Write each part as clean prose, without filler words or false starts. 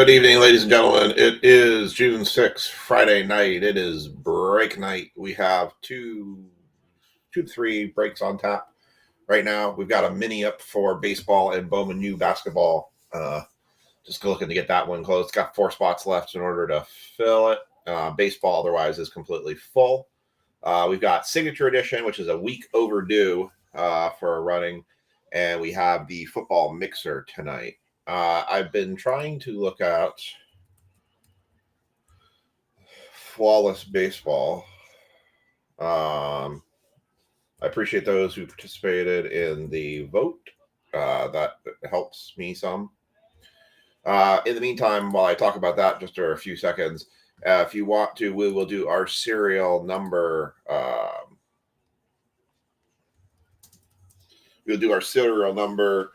Good evening, ladies and gentlemen. It is June 6th, Friday night. It is break night. We have two to three breaks on tap right now. We've got a mini up for baseball and Bowman U basketball. Just looking to get that one closed. Got 4 spots left in order to fill it. Baseball otherwise is completely full. We've got Signature Edition, which is a week overdue for running. And we have the football mixer tonight. I've been trying to look at flawless baseball. I appreciate those who participated in the vote. That helps me some. In the meantime, while I talk about that, just for a few seconds, if you want to, we will do our serial number. We'll do our serial number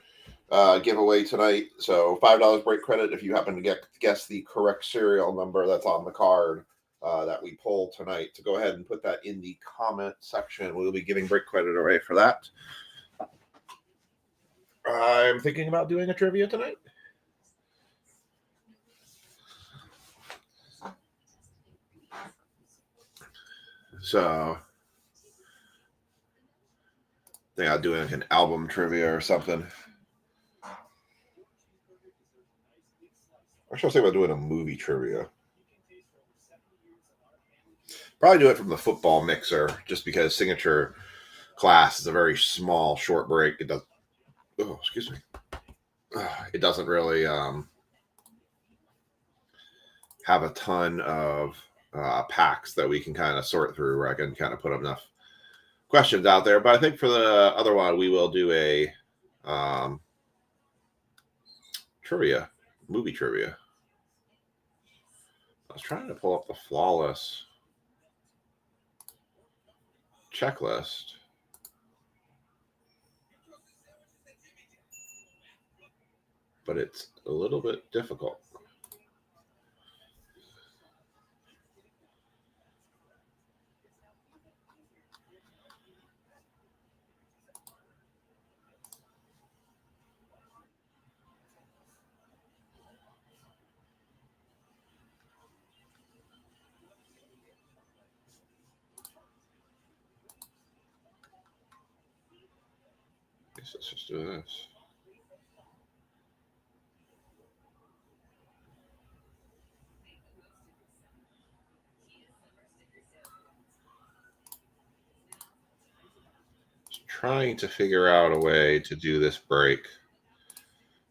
giveaway tonight. So $5 break credit if you happen to guess the correct serial number that's on the card that we pull tonight. So go ahead and put that in the comment section. We'll be giving break credit away for that. I'm thinking about doing a trivia tonight. So I think I'll do like an album trivia or something. Actually, I was thinking about doing a movie trivia. Probably do it from the football mixer, just because Signature class is a very small, short break. It does. Oh, excuse me. It doesn't really have a ton of packs that we can kind of sort through, where I can kind of put enough questions out there. But I think for the other one, we will do a trivia, movie trivia. I was trying to pull up the flawless checklist. But it's a little bit difficult. Let's just do this. Just trying to figure out a way to do this break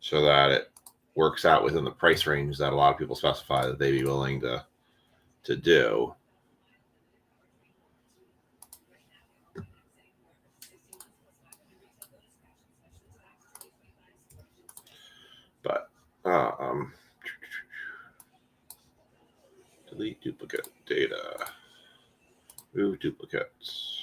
so that it works out within the price range that a lot of people specify that they'd be willing to do. But delete duplicate data, move duplicates.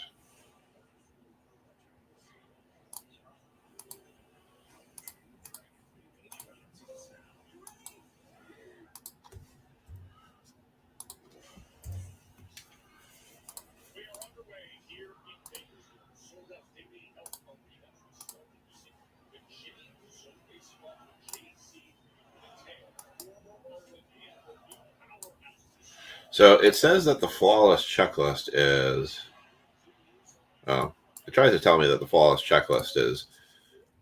So it says that the flawless checklist is, it tries to tell me that the flawless checklist is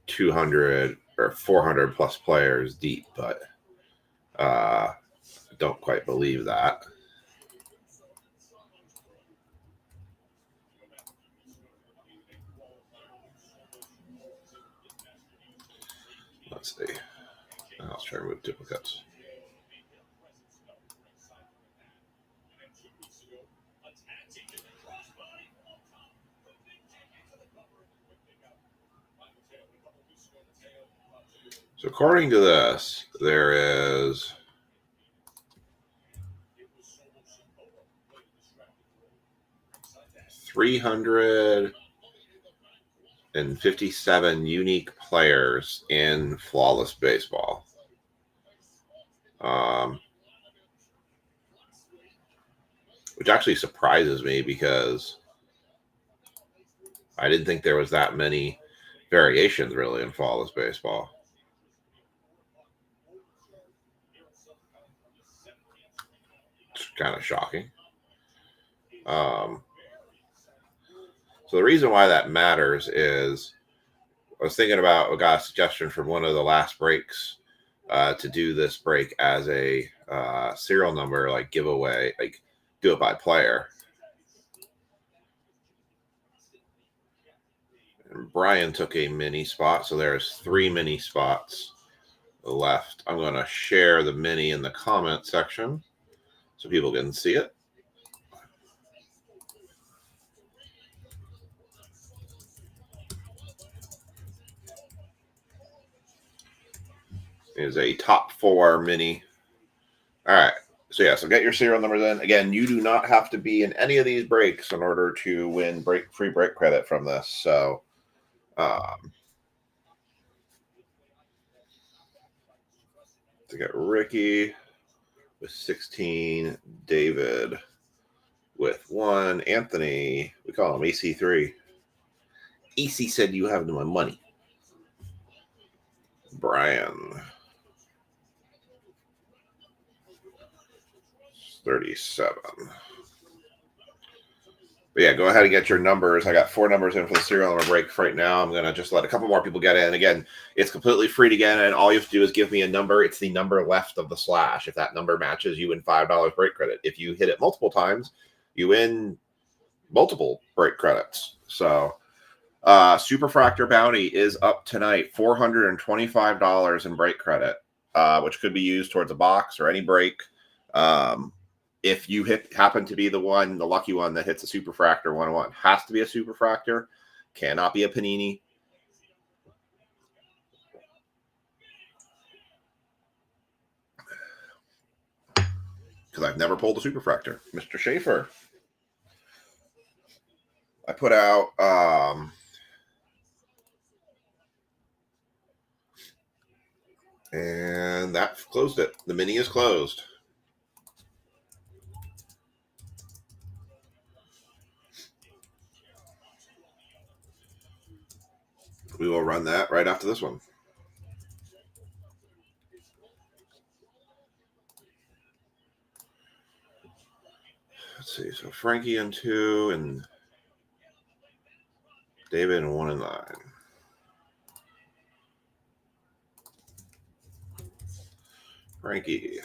200 or 400 plus players deep, but I don't quite believe that. Let's see. I'll try to remove duplicates. So according to this, there is 357 unique players in flawless baseball. Which actually surprises me because I didn't think there was that many variations really in flawless baseball. kind of shocking. So the reason why that matters is I was thinking about, I got a suggestion from one of the last breaks to do this break as a serial number, like giveaway, like do it by player. And Brian took a mini spot, so there's 3 mini spots left. I'm going to share the mini in the comment section so people can see it. Is a top 4 mini. All right. So yeah, so get your serial numbers in. Again, you do not have to be in any of these breaks in order to win free break credit from this. So to get Ricky with 16, David with 1, Anthony, we call him AC3. AC said you have my money. Brian, 37. But yeah, go ahead and get your numbers. I got 4 numbers in for the serial number break right now. I'm going to just let a couple more people get in. Again, it's completely free to get in. All you have to do is give me a number. It's the number left of the slash. If that number matches, you win $5 break credit. If you hit it multiple times, you win multiple break credits. So Superfractor Bounty is up tonight, $425 in break credit, which could be used towards a box or any break. If you happen to be the lucky one that hits a Superfractor 101, has to be a Superfractor, cannot be a Panini. Because I've never pulled a Superfractor. Mr. Schaefer. I put out and that closed it. The mini is closed. We will run that right after this one. Let's see. So Frankie in 2 and David in 1 and 9. Frankie.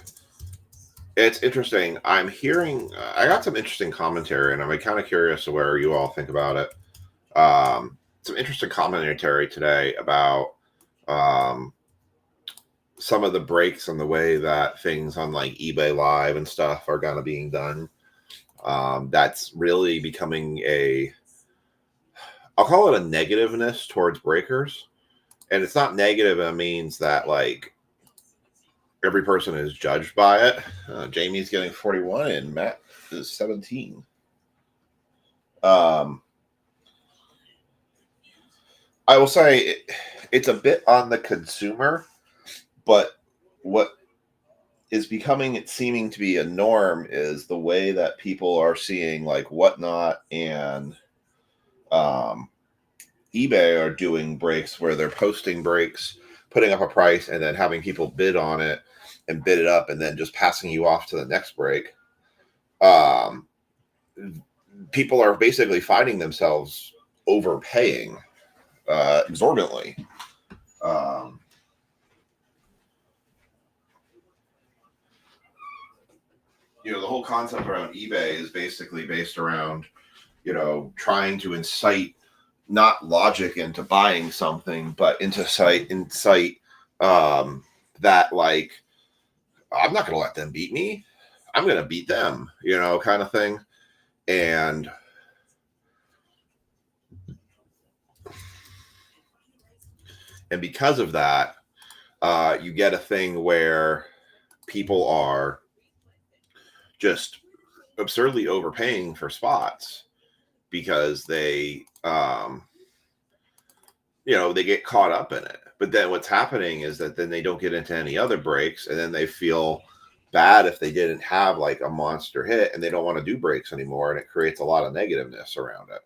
It's interesting. I'm hearing, I got some interesting commentary, and I'm kind of curious to where you all think about it. Some interesting commentary today about some of the breaks and the way that things on like eBay Live and stuff are kind of being done. That's really becoming I'll call it a negativeness towards breakers. And it's not negative. It means that like every person is judged by it. Jamie's getting 41 and Matt is 17. I will say it's a bit on the consumer, but what is seeming to be a norm is the way that people are seeing like Whatnot and eBay are doing breaks where they're posting breaks, putting up a price, and then having people bid on it and bid it up and then just passing you off to the next break. People are basically finding themselves overpaying exorbitantly. The whole concept around eBay is basically based around, trying to incite not logic into buying something, but incite that like, I'm not going to let them beat me. I'm going to beat them, kind of thing. And because of that, you get a thing where people are just absurdly overpaying for spots because they they get caught up in it. But then what's happening is that then they don't get into any other breaks, and then they feel bad if they didn't have like a monster hit, and they don't want to do breaks anymore, and it creates a lot of negativeness around it.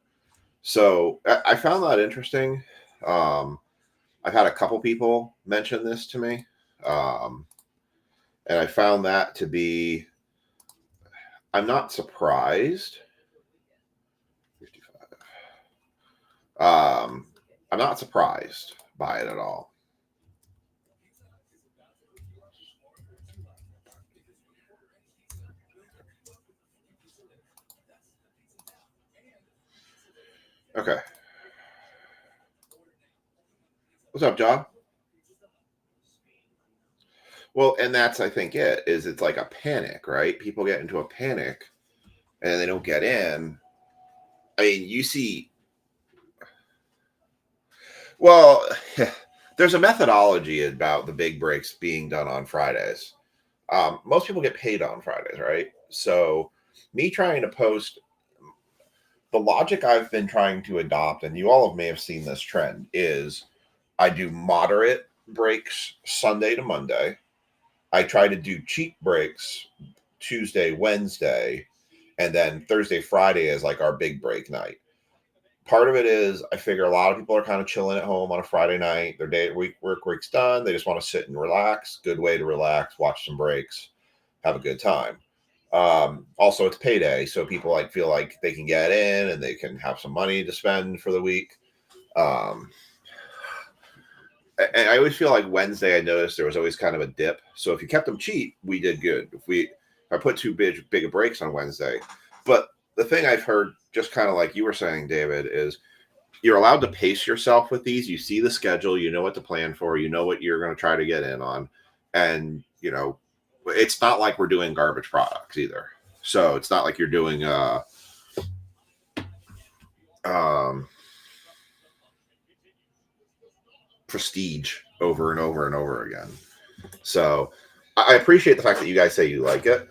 So I found that interesting. I've had a couple people mention this to me, and I found that to be I'm not surprised. 55. I'm not surprised by it at all. Okay. What's up, John? Well, and that's I think it's like a panic, right? People get into a panic and they don't get in. I mean, you see, well, there's a methodology about the big breaks being done on Fridays. Most people get paid on Fridays, right? So, me trying to post the logic I've been trying to adopt, and you all may have seen this trend, is I do moderate breaks Sunday to Monday. I try to do cheap breaks Tuesday, Wednesday, and then Thursday, Friday is like our big break night. Part of it is I figure a lot of people are kind of chilling at home on a Friday night. Their day work week's done. They just want to sit and relax. Good way to relax, watch some breaks, have a good time. Also, it's payday, so people like feel like they can get in and they can have some money to spend for the week. Um, and I always feel like Wednesday. I noticed there was always kind of a dip. So if you kept them cheap, we did good. If I put too big breaks on Wednesday, but the thing I've heard, just kind of like you were saying, David, is you're allowed to pace yourself with these. You see the schedule, you know what to plan for, you know what you're going to try to get in on, and it's not like we're doing garbage products either. So it's not like you're doing um, prestige over and over and over again. So I appreciate the fact that you guys say you like it.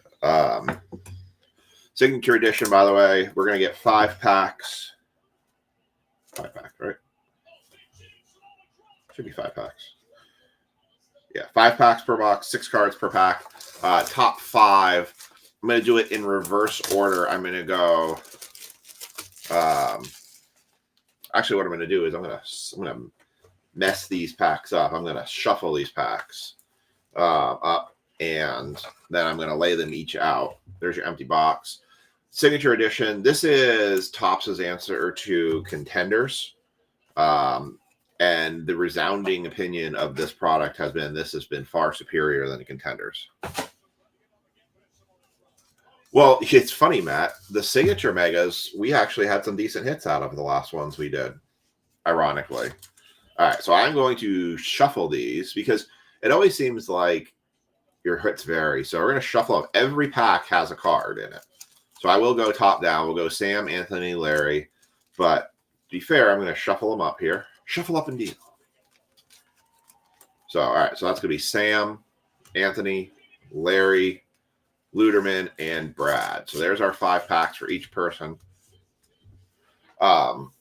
Signature edition, by the way, we're going to get 5 packs. 5 packs, right? Should be 5 packs. Yeah, 5 packs per box, 6 cards per pack. Top 5. I'm going to do it in reverse order. I'm going to go. Actually, what I'm going to do is I'm going to mess these packs up. I'm going to shuffle these packs up, and then I'm going to lay them each out. There's your empty box. Signature edition. This is Topps' answer to Contenders. And the resounding opinion of this product has been this has been far superior than the Contenders. Well, it's funny, Matt. The Signature Megas, we actually had some decent hits out of the last ones we did, ironically. All right, so I'm going to shuffle these because it always seems like your hits vary. So we're going to shuffle up. Every pack has a card in it. So I will go top down. We'll go Sam, Anthony, Larry. But to be fair, I'm going to shuffle them up here. Shuffle up and deal. So, all right. So that's going to be Sam, Anthony, Larry, Luderman, and Brad. So there's our 5 packs for each person. So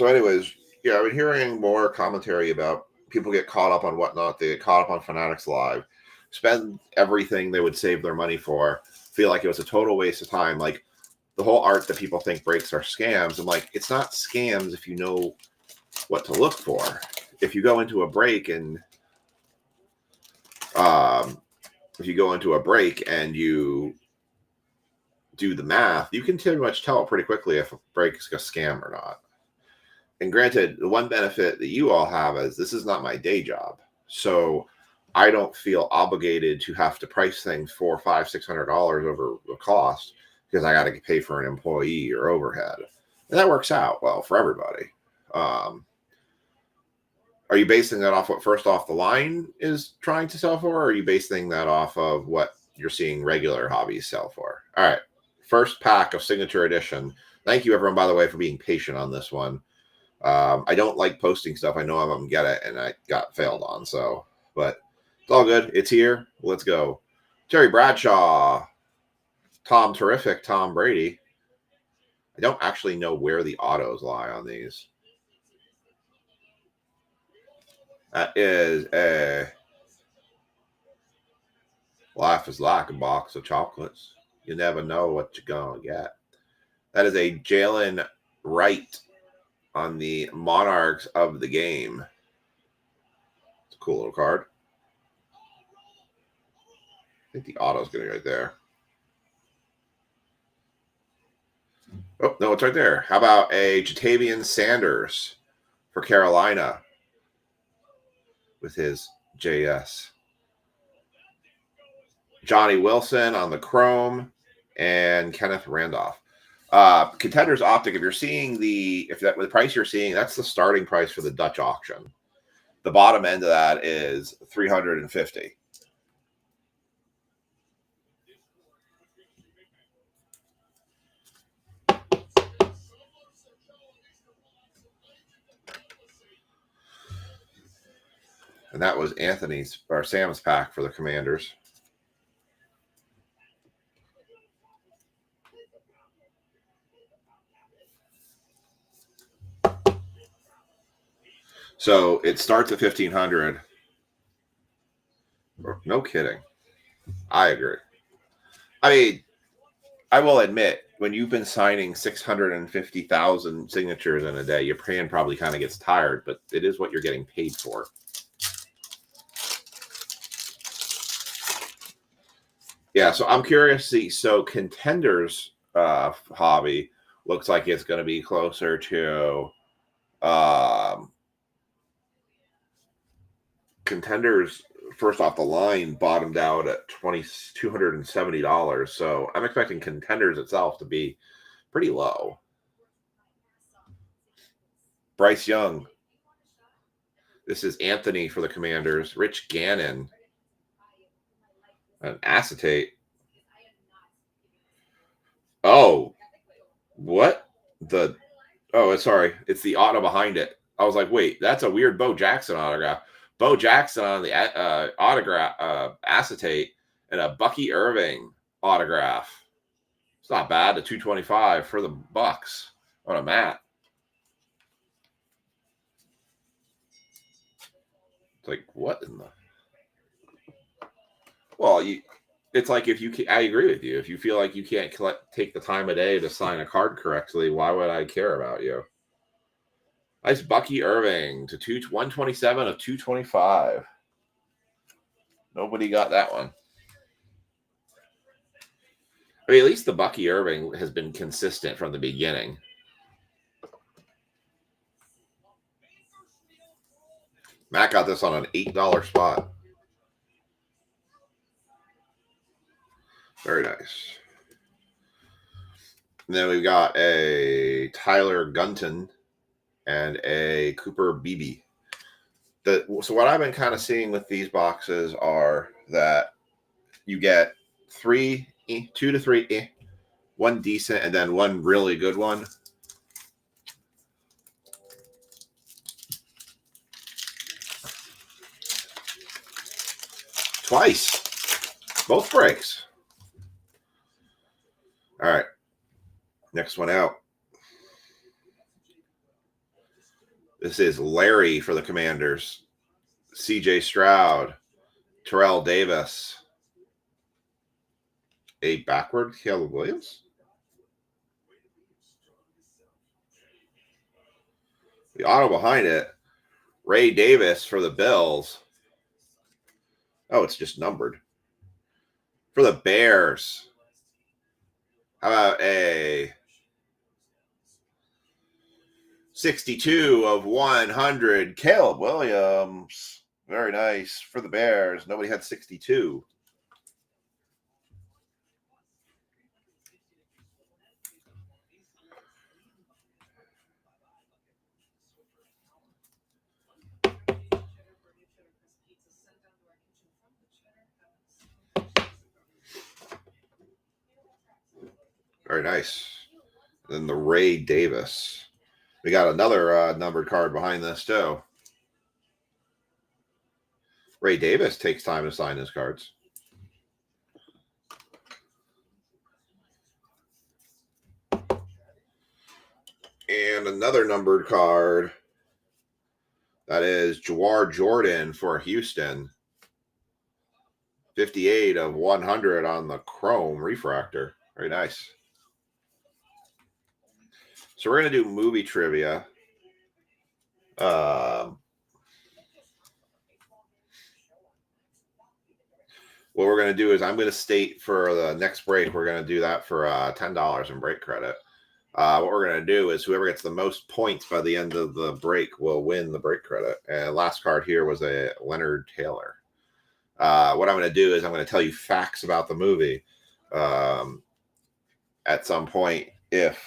anyways, yeah, I've been hearing more commentary about people get caught up on whatnot. They get caught up on Fanatics Live, spend everything they would save their money for, feel like it was a total waste of time. Like the whole art that people think breaks are scams. I'm like, it's not scams if you know what to look for. If you go into a break and you do the math, you can pretty much tell pretty quickly if a break is a scam or not. And granted, the one benefit that you all have is this is not my day job. So I don't feel obligated to have to price things $400, $500, $600 over the cost because I got to pay for an employee or overhead. And that works out well for everybody. Are you basing that off what First Off the Line is trying to sell for? Or are you basing that off of what you're seeing regular hobbies sell for? All right. First pack of Signature Edition. Thank you, everyone, by the way, for being patient on this one. I don't like posting stuff. I know I'm going to get it, and I got failed on. So, but it's all good. It's here. Let's go. Terry Bradshaw. Tom Terrific. Tom Brady. I don't actually know where the autos lie on these. That is a life is like a box of chocolates. You never know what you're going to get. That is a Jalen Wright on the Monarchs of the Game. It's a cool little card. I think the auto's going to be right there. Oh, no, it's right there. How about a Jatavian Sanders for Carolina with his JS? Johnny Wilson on the Chrome and Kenneth Randolph. Contenders Optic, if you're seeing the price you're seeing, that's the starting price for the Dutch auction. The bottom end of that is $350. And that was Anthony's or Sam's pack for the Commanders. So it starts at 1,500. No kidding. I agree. I mean, I will admit, when you've been signing 650,000 signatures in a day, your plan probably kind of gets tired, but it is what you're getting paid for. Yeah, so I'm curious to see. So Contenders hobby looks like it's going to be closer to Contenders first off the line bottomed out at $270. So I'm expecting Contenders itself to be pretty low. Bryce Young. This is Anthony for the Commanders. Rich Gannon. An acetate. Oh, what? Sorry. It's the auto behind it. I was like, wait, that's a weird Bo Jackson autograph. Bo Jackson on the autograph acetate and a Bucky Irving autograph. It's not bad. The 225 for the Bucks on a mat. It's like, what in the? Well, it's like if you can, I agree with you. If you feel like you can't take the time of day to sign a card correctly, why would I care about you? Nice Bucky Irving to 127 of 225. Nobody got that one. I mean, at least the Bucky Irving has been consistent from the beginning. Matt got this on an $8 spot. Very nice. And then we've got a Tyler Gunton and a Cooper Beebe. So what I've been kind of seeing with these boxes are that you get 2 to 3, one decent, and then one really good one. Twice. Both breaks. All right. Next one out. This is Larry for the Commanders. CJ Stroud. Terrell Davis. A backward Caleb Williams. The auto behind it. Ray Davis for the Bills. Oh, it's just numbered. For the Bears. How about a 62 of 100, Caleb Williams. Very nice for the Bears. Nobody had 62. Very nice. And then the Ray Davis. We got another numbered card behind this, too. Ray Davis takes time to sign his cards. And another numbered card. That is Jawar Jordan for Houston. 58 of 100 on the Chrome refractor. Very nice. So we're going to do movie trivia. What we're going to do is I'm going to state for the next break, we're going to do that for $10 in break credit. What we're going to do is whoever gets the most points by the end of the break will win the break credit. And last card here was a Leonard Taylor. What I'm going to do is I'm going to tell you facts about the movie at some point. If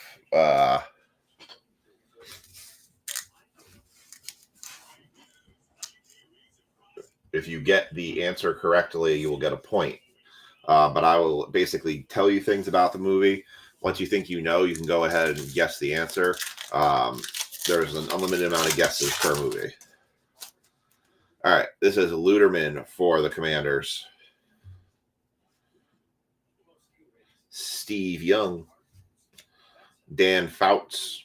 you get the answer correctly, you will get a point. But I will basically tell you things about the movie. Once you think you know, you can go ahead and guess the answer. There's an unlimited amount of guesses per movie. All right, this is Luderman for the Commanders. Steve Young. Dan Fouts.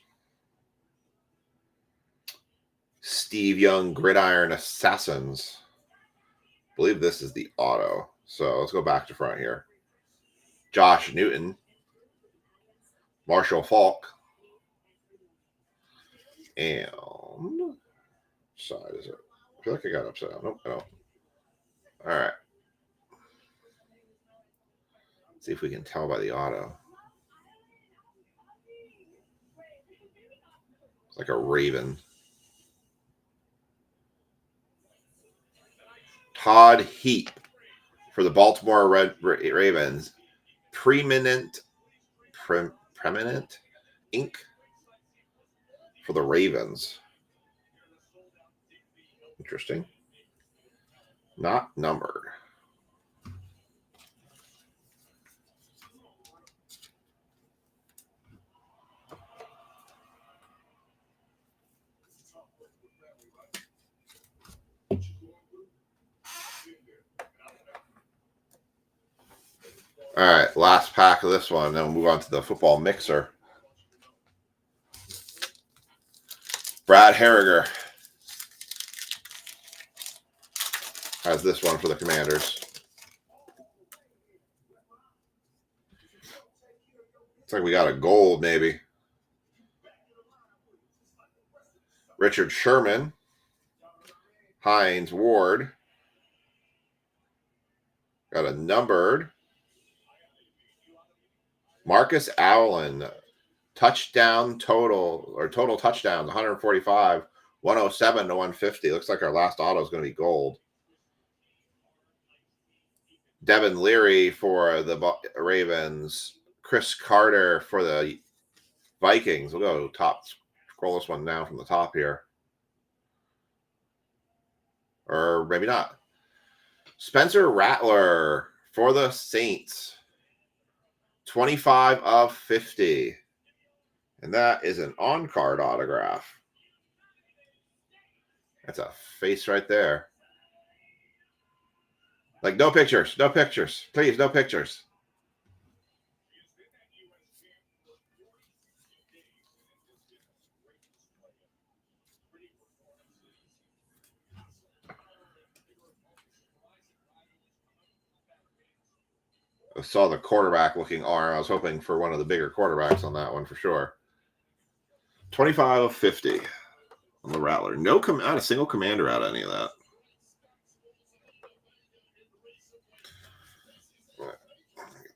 Steve Young, Gridiron Assassins. I believe this is the auto. So let's go back to front here. Josh Newton. Marshall Falk. And side is it? I feel like I got upside down. Nope, I don't. All right. Let's see if we can tell by the auto. It's like a raven. Todd Heap for the Baltimore Ravens. Preeminent ink for the Ravens. Interesting. Not numbered. All right, last pack of this one, then we'll move on to the football mixer. Brad Harriger has this one for the Commanders. Looks like we got a gold, maybe. Richard Sherman. Hines Ward. Got a numbered. Marcus Allen. Touchdown total, or total touchdowns, 145, 107 to 150. Looks like our last auto is going to be gold. Devin Leary for the Ravens. Chris Carter for the Vikings. We'll go top. Scroll this one down from the top here. Or maybe not. Spencer Rattler for the Saints. 25 of 50. And that is an on-card autograph. That's a face right there. Like, no pictures. No pictures. Please, no pictures. I saw the quarterback-looking arm. I was hoping for one of the bigger quarterbacks on that one for sure. 25 of 50 on the Rattler. Not a single commander out of any of that.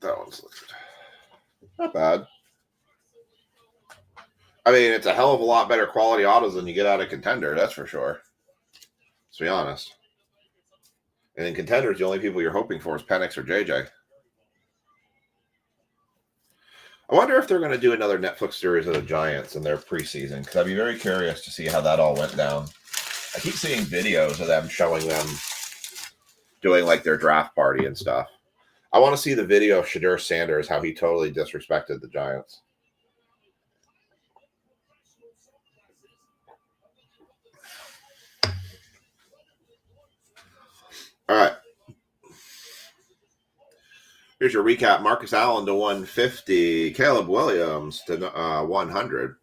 That one's not bad. I mean, it's a hell of a lot better quality autos than you get out of Contender, that's for sure. Let's be honest. And in Contenders, the only people you're hoping for is Penix or JJ. I wonder if they're going to do another Netflix series of the Giants in their preseason, because I'd be very curious to see how that all went down. I keep seeing videos of them showing them doing like their draft party and stuff. I want to see the video of Shadur Sanders, how he totally disrespected the Giants. All right. Here's your recap. Marcus Allen to 150. Caleb Williams to 100.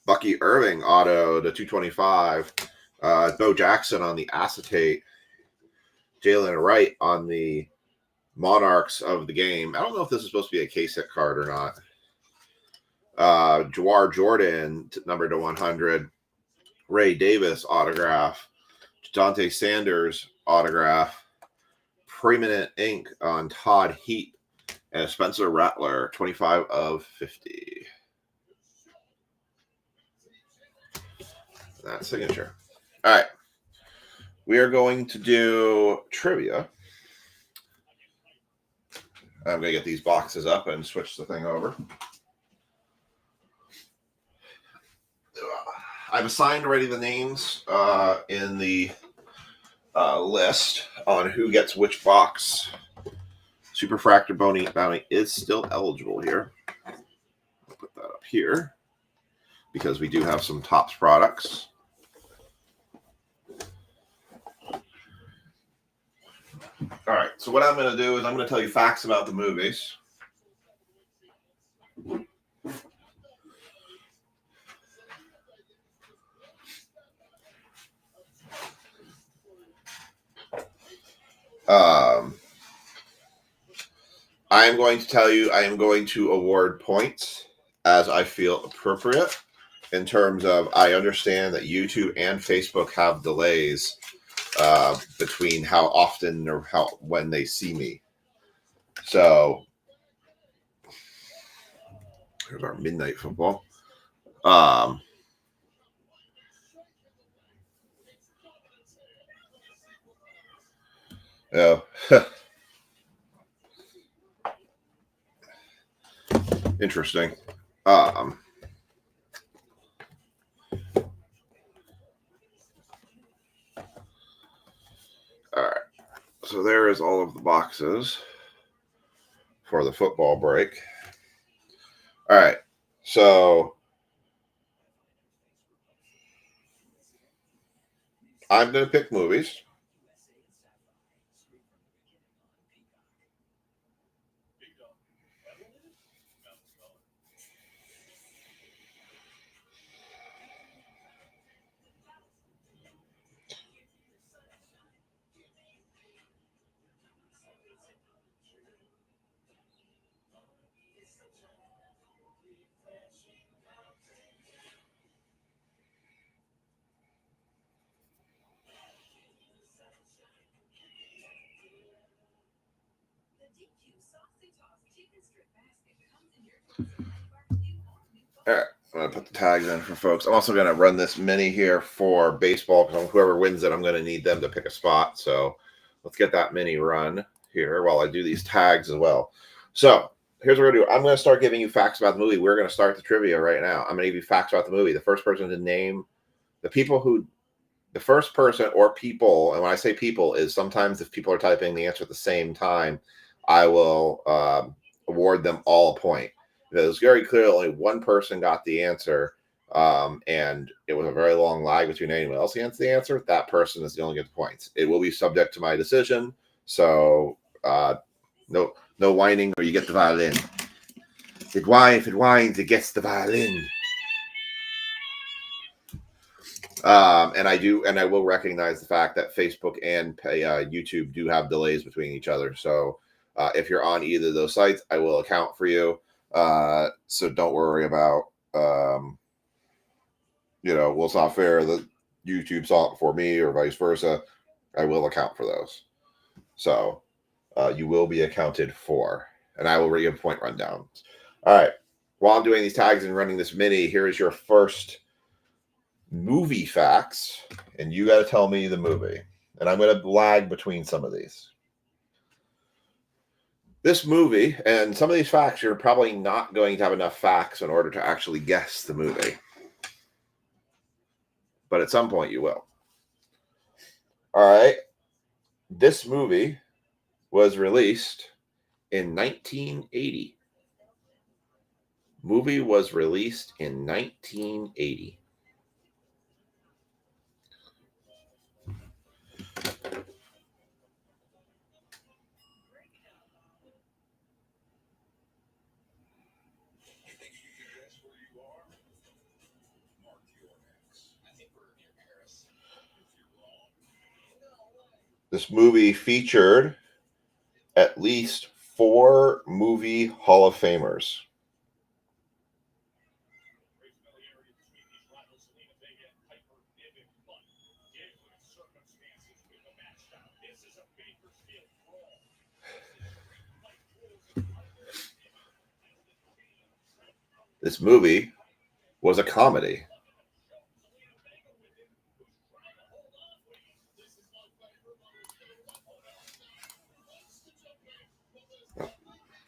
Bucky Irving auto to 225. Bo Jackson on the acetate. Jalen Wright on the Monarchs of the game. I don't know if this is supposed to be a case-hit card or not. Jawar Jordan, numbered to 100. Ray Davis autograph. Dante Sanders autograph. Preeminent ink on Todd Heap. And Spencer Rattler, 25 of 50. that signature. All right. We are going to do trivia. I'm going to get these boxes up and switch the thing over. I've assigned already the names in the list on who gets which box. Superfractor Bounty is still eligible here. I'll put that up here because we do have some Topps products. All right, so what I'm going to do is I'm going to tell you facts about the movies. I am going to tell you I am going to award points as I feel appropriate in terms of I understand that YouTube and Facebook have delays between how often or when they see me. So here's our midnight football. Oh, interesting. All right. So there is all of the boxes for the football break. All right. So I'm going to pick movies. All right, I'm going to put the tags in for folks. I'm also going to run this mini here for baseball because whoever wins it, I'm going to need them to pick a spot. So let's get that mini run here while I do these tags as well. So here's what we're going to do. I'm going to start giving you facts about the movie. We're going to start the trivia right now. I'm going to give you facts about the movie. The first person to name the first person or people, and when I say people is sometimes if people are typing the answer at the same time, I will award them all a point. It was very clear only one person got the answer, and it was a very long lag between anyone else gets the answer. That person is the only get the points. It will be subject to my decision, so no whining or you get the violin. If it whines, it gets the violin. And I will recognize the fact that Facebook and YouTube do have delays between each other. So if you're on either of those sites, I will account for you. So don't worry about, well, it's not fair that YouTube saw it before me or vice versa. I will account for those. So you will be accounted for, and I will give point rundown. All right. While I'm doing these tags and running this mini, here is your first movie facts, and you got to tell me the movie. And I'm going to lag between some of these. This movie, and some of these facts, you're probably not going to have enough facts in order to actually guess the movie. But at some point you will. All right. This movie was released in 1980. Movie was released in 1980. This movie featured at least 4 movie Hall of Famers. This movie was a comedy.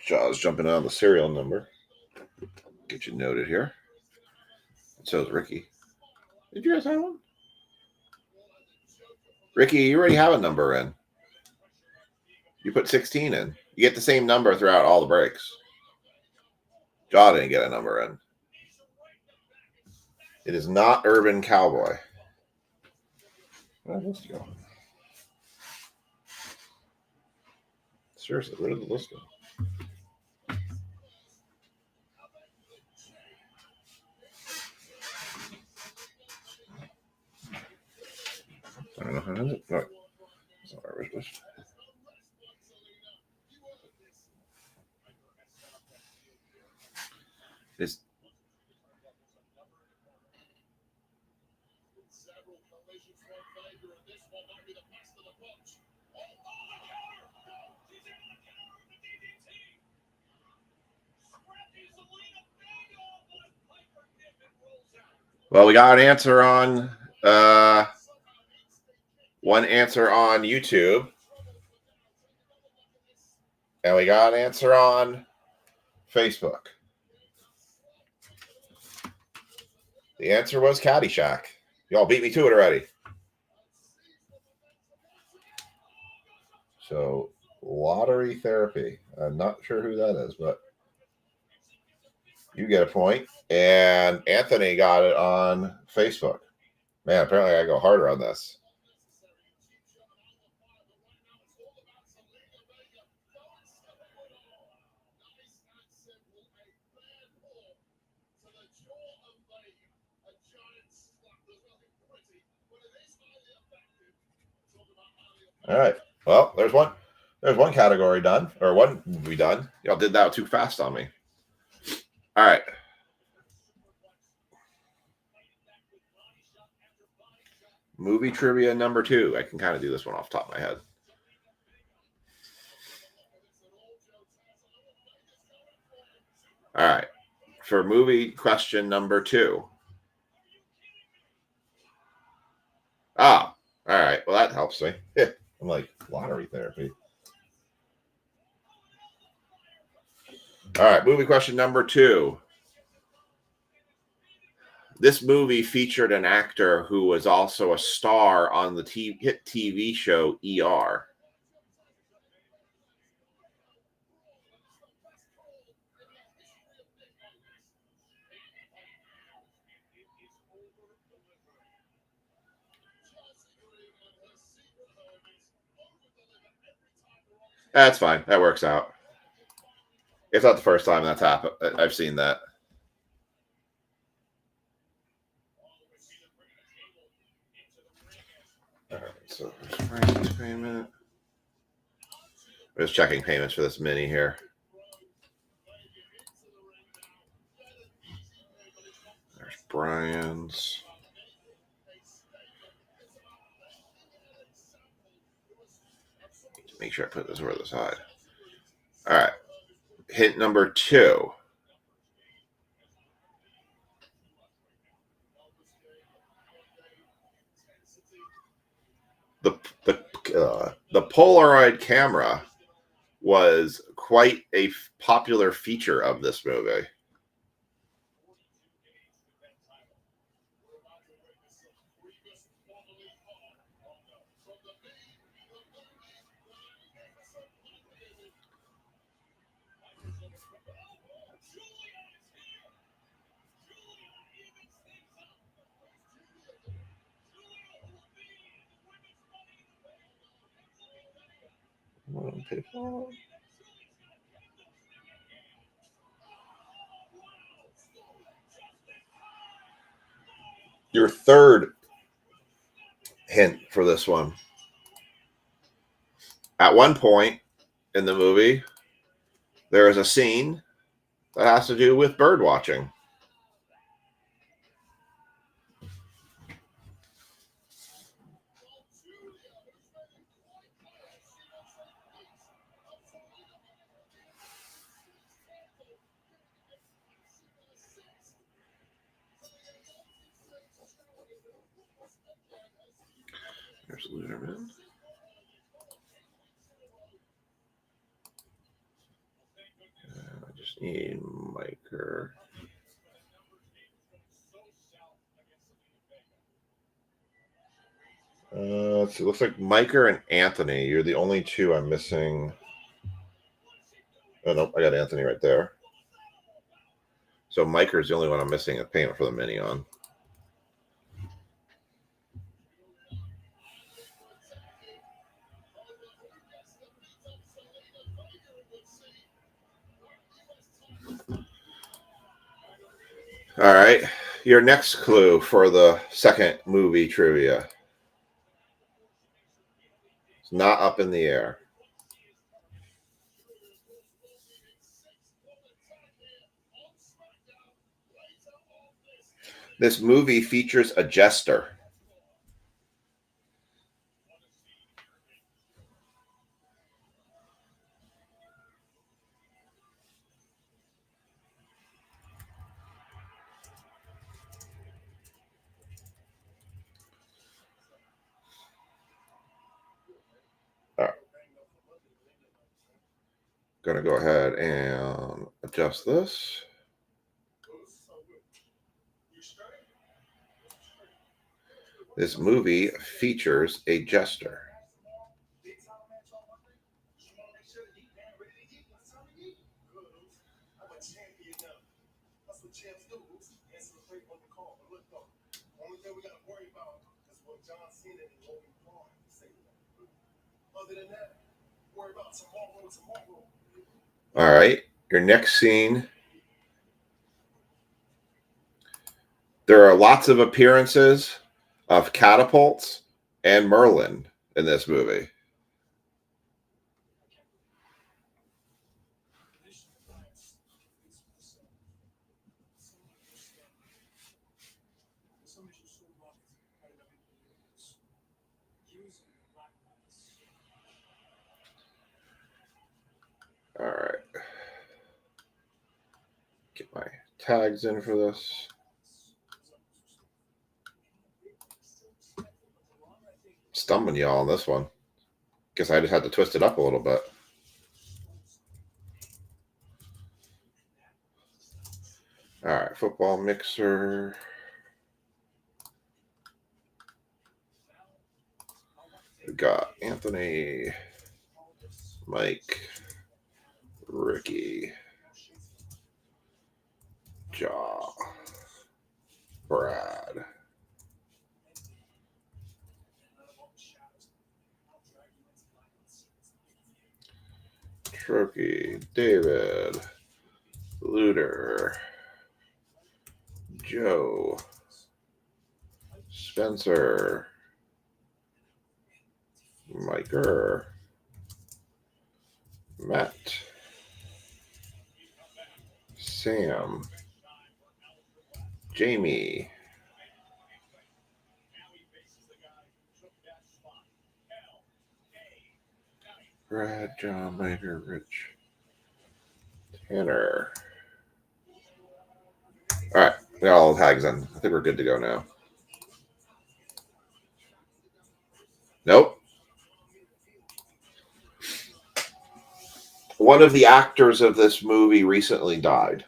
Jaws jumping on the serial number. Get you noted here. So is Ricky. Did you guys have one? Ricky, you already have a number in. You put 16 in. You get the same number throughout all the breaks. Jaw didn't get a number in. It is not Urban Cowboy. Where did this go? Seriously, where did the list go? I don't know how to do it. No, it's not our list. It's well, we got an answer on one answer on YouTube. And we got an answer on Facebook. The answer was Caddyshack. Y'all beat me to it already. So, lottery therapy. I'm not sure who that is, but you get a point. And Anthony got it on Facebook. Man, apparently I go harder on this. All right. Well, there's one. There's one category done, or one movie done. Y'all did that too fast on me. All right. Movie trivia number 2. I can kind of do this one off the top of my head. All right. For movie question number 2. Ah, all right. Well, that helps me. I'm like, lottery therapy. All right. Movie question number 2. This movie featured an actor who was also a star on the hit TV show ER. That's fine. That works out. It's not the first time that's happened. I've seen that. All right, so payment. I'm just checking payments for this mini here. There's Brian's. Make sure I put this over the side. All right. Hint number 2. The Polaroid camera was quite a popular feature of this movie. Your third hint for this one. At one point in the movie, there is a scene that has to do with bird watching. There's Luderman. Maker. So it looks like Miker and Anthony. You're the only two I'm missing. Oh, no, I got Anthony right there. So Miker's the only one I'm missing a payment for the mini on. All right. Your next clue for the second movie trivia. It's not up in the air. This movie features a jester. All right. Gonna go ahead and adjust this. This movie features a jester. All right, your next scene. There are lots of appearances of catapults and Merlin in this movie. All right. Get my tags in for this. Stumbling y'all on this one. Guess I just had to twist it up a little bit. All right, football mixer. We got Anthony, Mike, Ricky, Jaw, Brad, Trokey, David, Luder, Joe, Spencer, Miker, Matt, Sam, Jamie, Brad, John, Miker, Rich, Tanner. All right, we got all the tags in. I think we're good to go now. Nope. One of the actors of this movie recently died.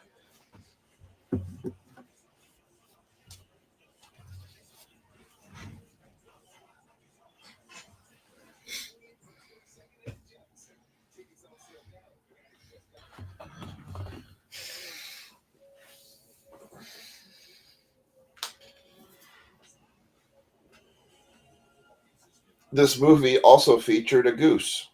This movie also featured a goose.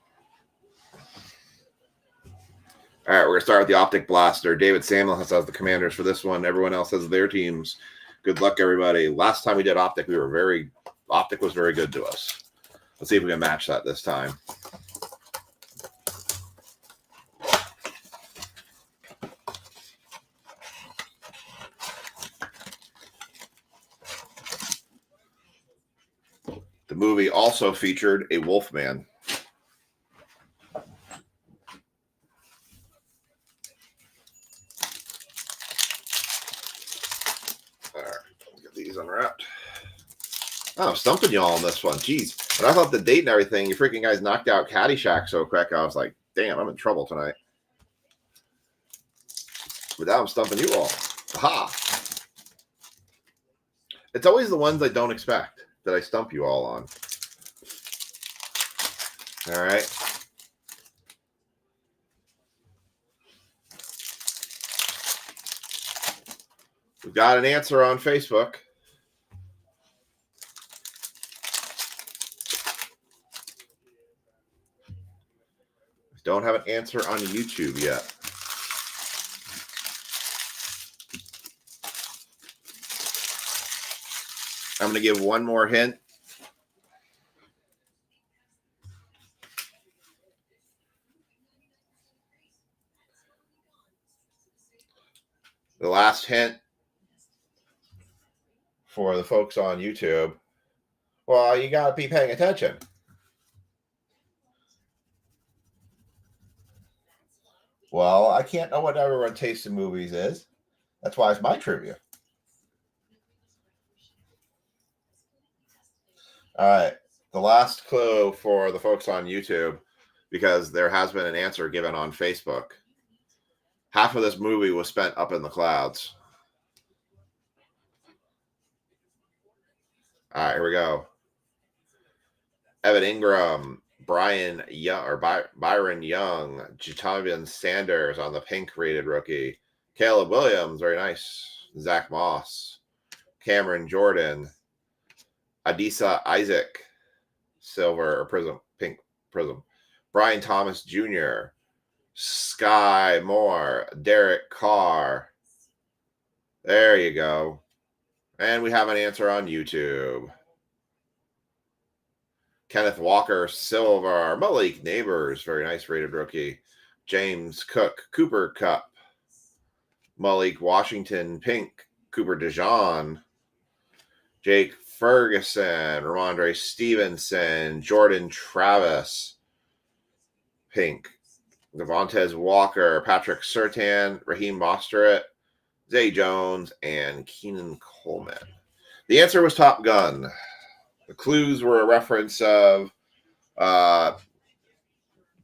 All right, we're going to start with the Optic Blaster. David Samuel has the Commanders for this one. Everyone else has their teams. Good luck, everybody. Last time we did Optic, Optic was very good to us. Let's see if we can match that this time. The movie also featured a Wolfman. All right, get these unwrapped. Oh, I'm stumping y'all on this one. Jeez. When I thought the date and everything, you freaking guys knocked out Caddyshack so quick, I was like, damn, I'm in trouble tonight. but now I'm stumping you all. Aha! It's always the ones I don't expect that I stump you all on. All right. We've got an answer on Facebook. Don't have an answer on YouTube yet. I'm going to give one more hint. The last hint for the folks on YouTube. Well, you got to be paying attention. Well, I can't know what everyone tastes in movies is. That's why it's my trivia. All right. The last clue for the folks on YouTube, because there has been an answer given on Facebook. Half of this movie was spent up in the clouds. All right, here we go. Evan Ingram, Byron Young, Jatavian Sanders on the pink rated rookie. Caleb Williams, very nice. Zach Moss, Cameron Jordan, Adisa Isaac, silver or prism, pink prism. Brian Thomas Jr., Sky Moore, Derek Carr. There you go. And we have an answer on YouTube. Kenneth Walker, silver. Malik Neighbors, very nice rated rookie. James Cook, Cooper Cup. Malik Washington, pink. Cooper DeJean. Jake Ferguson, Ramondre Stevenson, Jordan Travis, pink. Devontae Walker, Patrick Surtain, Raheem Mostert, Zay Jones, and Keenan Coleman. The answer was Top Gun. The clues were a reference of the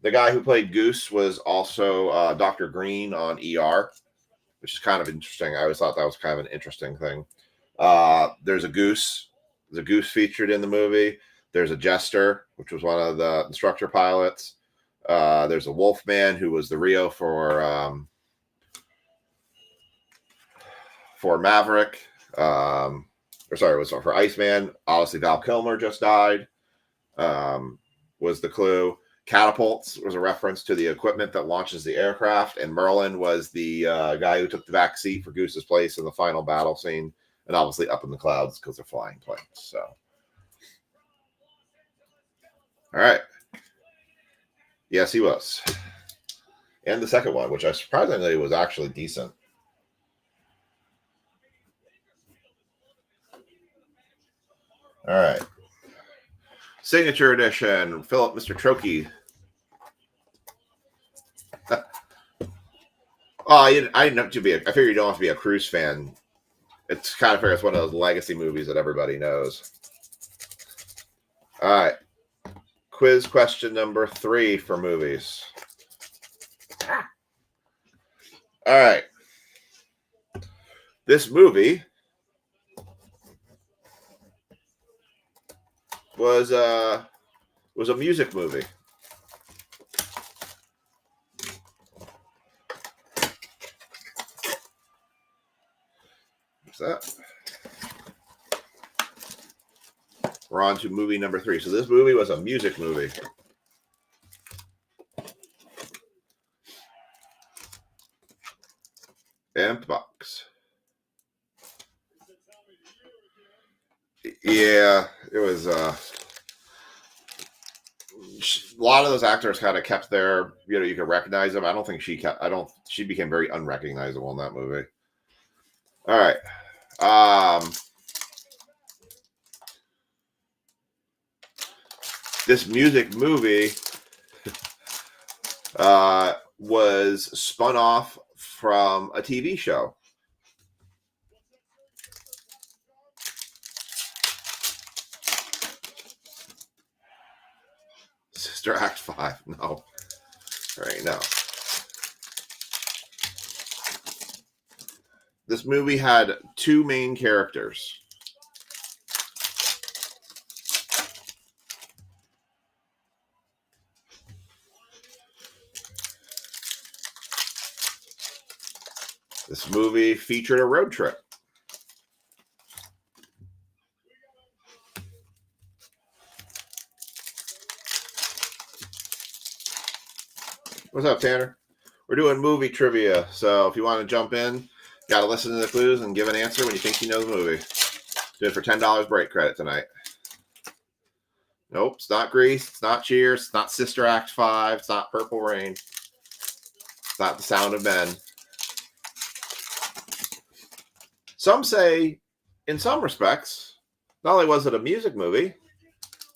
guy who played Goose was also Dr. Green on ER, which is kind of interesting. I always thought that was kind of an interesting thing. There's a goose. There's a goose featured in the movie. There's a jester, which was one of the instructor pilots. There's a Wolfman who was the Rio for Maverick. It was for Iceman. Obviously, Val Kilmer just died. Was the clue. Catapults was a reference to the equipment that launches the aircraft, and Merlin was the guy who took the back seat for Goose's place in the final battle scene, and obviously up in the clouds because they're flying planes. So, all right. Yes, he was. And the second one, which I surprisingly was actually decent. All right. Signature edition, Philip Mr. Trokey. I didn't have to be. I figure you don't have to be a Cruise fan. It's kind of fair. It's one of those legacy movies that everybody knows. All right. Quiz question number 3 for movies. All right. This movie was a music movie. What's that? We're on to movie number 3. So this movie was a music movie. Amp box. Yeah, it was a lot of those actors kind of kept their, you could recognize them. I don't think she became very unrecognizable in that movie. All right. This music movie was spun off from a TV show. Sister Act 5. No. All right, no. This movie had two main characters. This movie featured a road trip. What's up, Tanner? We're doing movie trivia, so if you want to jump in, you got to listen to the clues and give an answer when you think you know the movie. Do it for $10 break credit tonight. Nope, it's not Grease, it's not Cheers, it's not Sister Act 5, it's not Purple Rain, it's not The Sound of Men. Some say, in some respects, not only was it a music movie,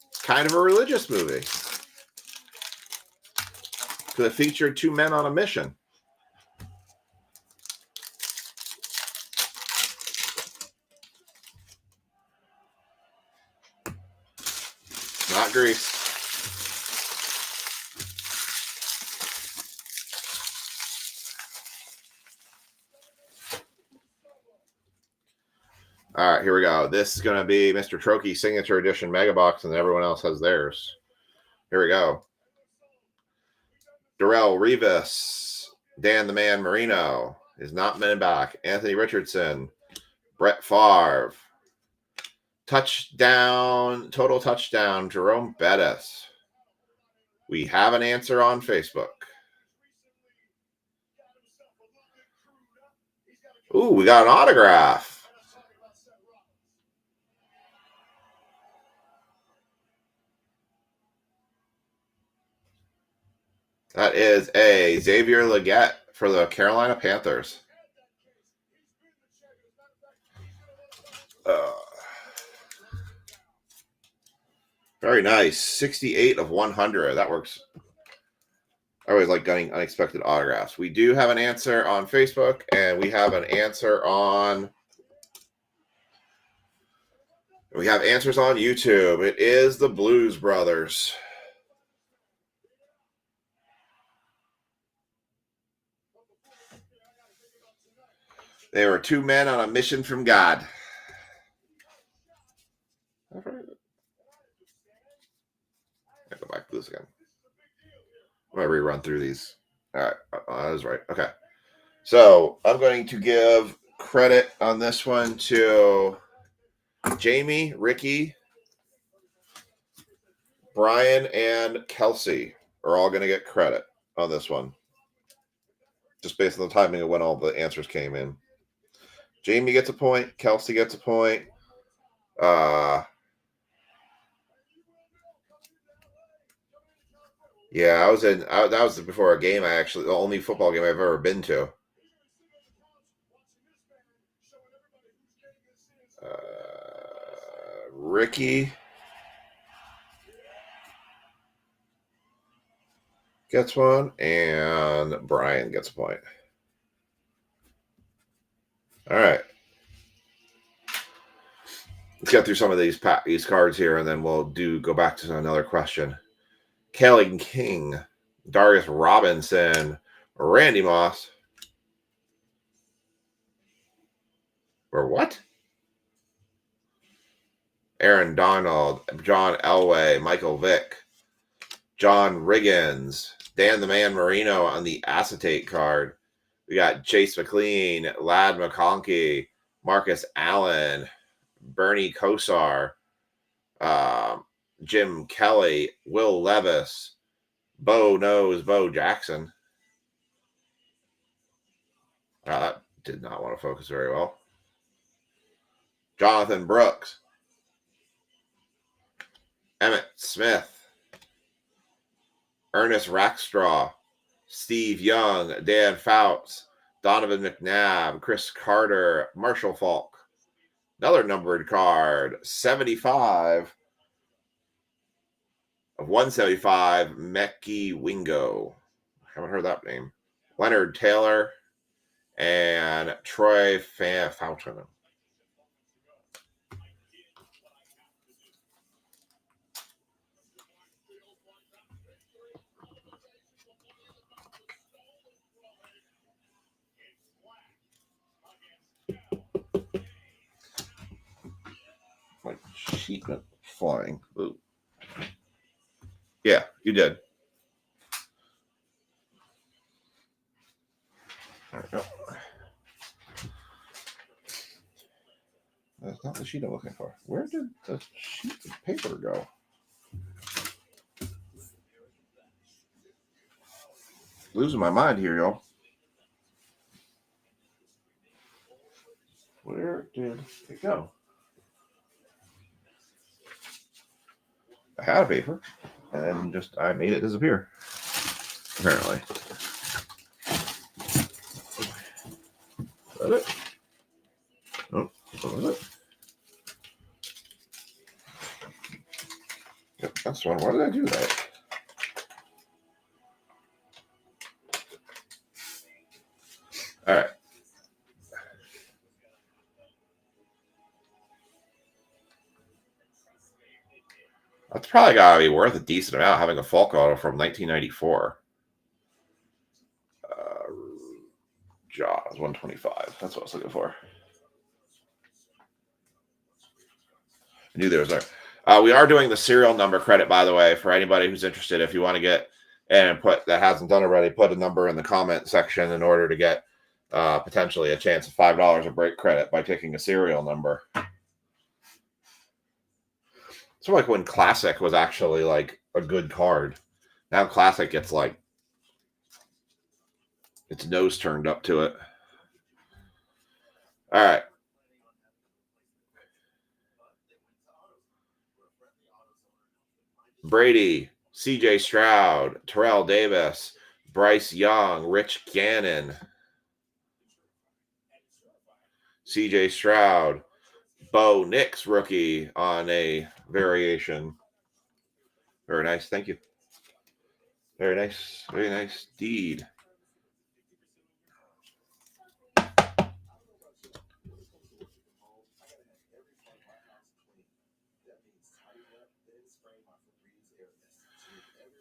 it's kind of a religious movie. Because it featured two men on a mission. Not Grease. All right, here we go. This is going to be Mr. Trokey's signature edition mega box, and everyone else has theirs. Here we go. Darrell Rivas, Dan the Man Marino is not men back. Anthony Richardson, Brett Favre, touchdown, total touchdown, Jerome Bettis. We have an answer on Facebook. Ooh, we got an autograph. That is a Xavier Legette for the Carolina Panthers. Very nice. 68 of 100. That works. I always like getting unexpected autographs. We do have an answer on Facebook, and we have an answer on... We have answers on YouTube. It is the Blues Brothers. They were two men on a mission from God. I'll go back to this again. I'm going to rerun through these. All right. That was right. Okay. So I'm going to give credit on this one to Jamie, Ricky, Brian, and Kelsey are all going to get credit on this one. Just based on the timing of when all the answers came in. Jamie gets a point. Kelsey gets a point. Yeah, that was before a game the only football game I've ever been to. Ricky gets one, and Brian gets a point. All right. Let's get through some of these cards here, and then we'll go back to another question. Kelly King, Darius Robinson, Randy Moss. Or what? Aaron Donald, John Elway, Michael Vick, John Riggins, Dan the Man Marino on the acetate card. We got Chase McLean, Lad McConkey, Marcus Allen, Bernie Kosar, Jim Kelly, Will Levis, Bo Jackson. That did not want to focus very well. Jonathan Brooks, Emmett Smith, Ernest Rackstraw, Steve Young, Dan Fouts, Donovan McNabb, Chris Carter, Marshall Falk. Another numbered card, 75 of 175, Mecky Wingo. Haven't heard that name. Leonard Taylor and Troy Fountain. My sheet went flying. Ooh. Yeah, you did. There we go. That's not the sheet I'm looking for. Where did the sheet of paper go? Losing my mind here, y'all. Where did it go? I had a paper, and just I made it disappear. Apparently. Is that it? Oh, what was it? Yep, that's one. Why did I do that? All right. That's probably got to be worth a decent amount having a Falk auto from 1994. Jaws 125. That's what I was looking for. I knew there was there. We are doing the serial number credit, by the way, for anybody who's interested. If you want to get and put that hasn't done already, put a number in the comment section in order to get potentially a chance of $5 of break credit by taking a serial number. It's like when Classic was actually like a good card. Now Classic gets like its nose turned up to it. All right. Brady, CJ Stroud, Terrell Davis, Bryce Young, Rich Gannon, CJ Stroud, Bo Nix rookie on a variation. Very nice. Thank you. Very nice. Very nice indeed.